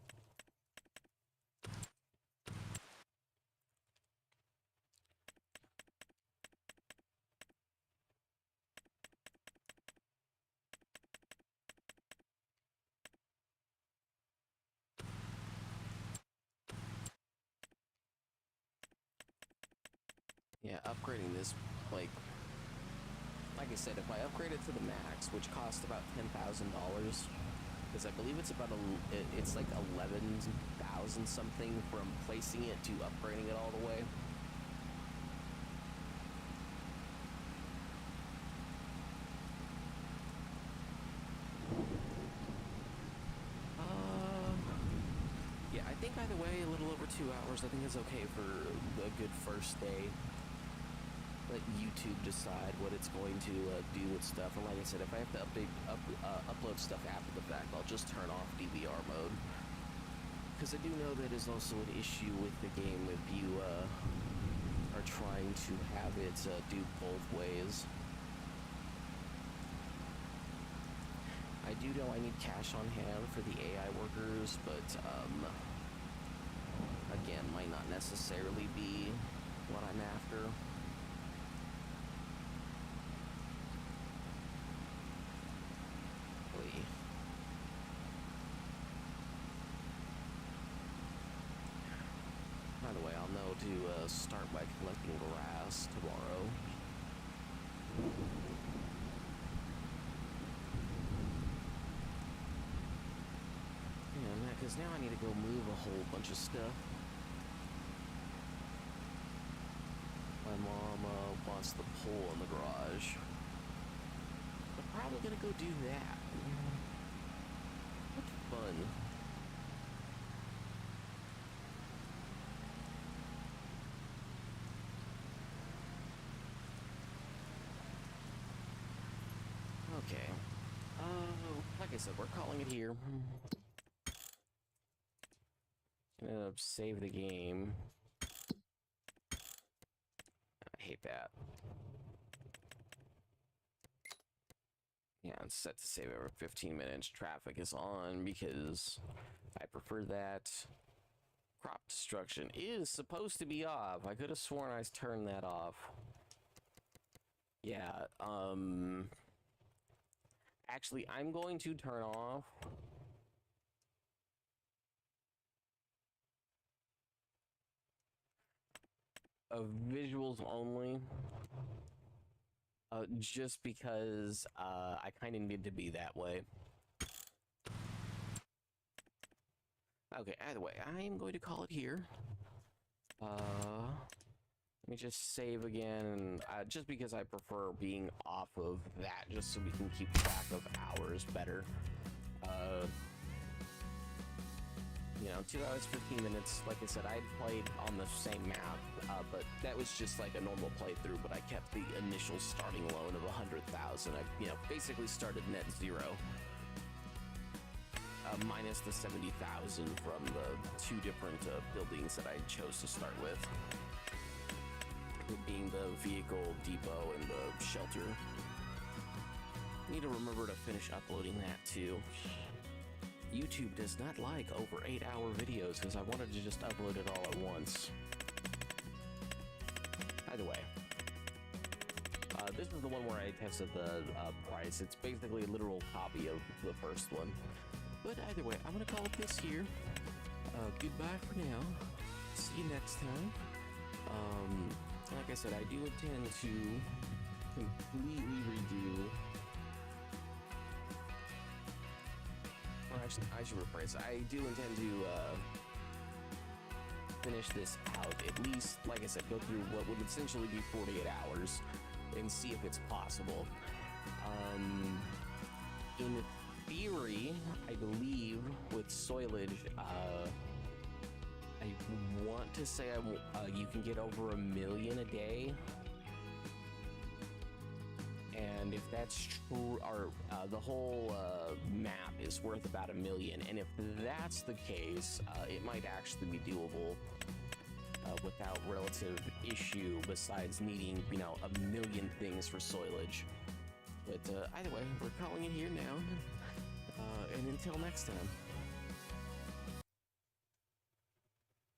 Yeah, upgrading this, like I said, if I upgrade it to the max, which costs about $10,000, because I believe it's about it's like 11,000 something from placing it to upgrading it all the way. Yeah, I think either way, a little over 2 hours, I think is okay for a good first day. Let YouTube decide what it's going to do with stuff. And like I said, if I have to upload stuff after the fact, I'll just turn off DVR mode. Because I do know that is also an issue with the game if you are trying to have it do both ways. I do know I need cash on hand for the AI workers, but again, might not necessarily be what I'm after. able to start by collecting grass tomorrow. Yeah, because now I need to go move a whole bunch of stuff. My mom wants the pole in the garage. I'm probably gonna go do that. What fun. Okay. Like I said, we're calling it here. Gonna save the game. I hate that. Yeah, it's set to save every 15 minutes. Traffic is on because I prefer that. Crop destruction is supposed to be off. I could have sworn I turned that off. Yeah, actually, I'm going to turn off visuals only. Just because I kind of need to be that way. Okay, either way, I am going to call it here. Let me just save again, just because I prefer being off of that, just so we can keep track of hours better. You know, 2 hours, 15 minutes. Like I said, I played on the same map, but that was just like a normal playthrough, but I kept the initial starting loan of 100,000. I, you know, basically started net zero. Minus the 70,000 from the 2 different buildings that I chose to start with. It being the vehicle depot and the shelter. Need to remember to finish uploading that too. YouTube does not like over 8-hour videos because I wanted to just upload it all at once. Either way, this is the one where I tested the price. It's basically a literal copy of the first one. But either way, I'm gonna call it this here. Goodbye for now. See you next time. Like I said, I do intend to completely redo. Or actually, I should rephrase. I do intend to finish this out. At least, like I said, go through what would essentially be 48 hours and see if it's possible. In theory, I believe with soilage, I want to say you can get over 1 million a day. And if that's true, or the whole map is worth about 1 million, and if that's the case, it might actually be doable without relative issue, besides needing, you know, 1 million things for soilage. But either way, we're calling it here now, and until next time.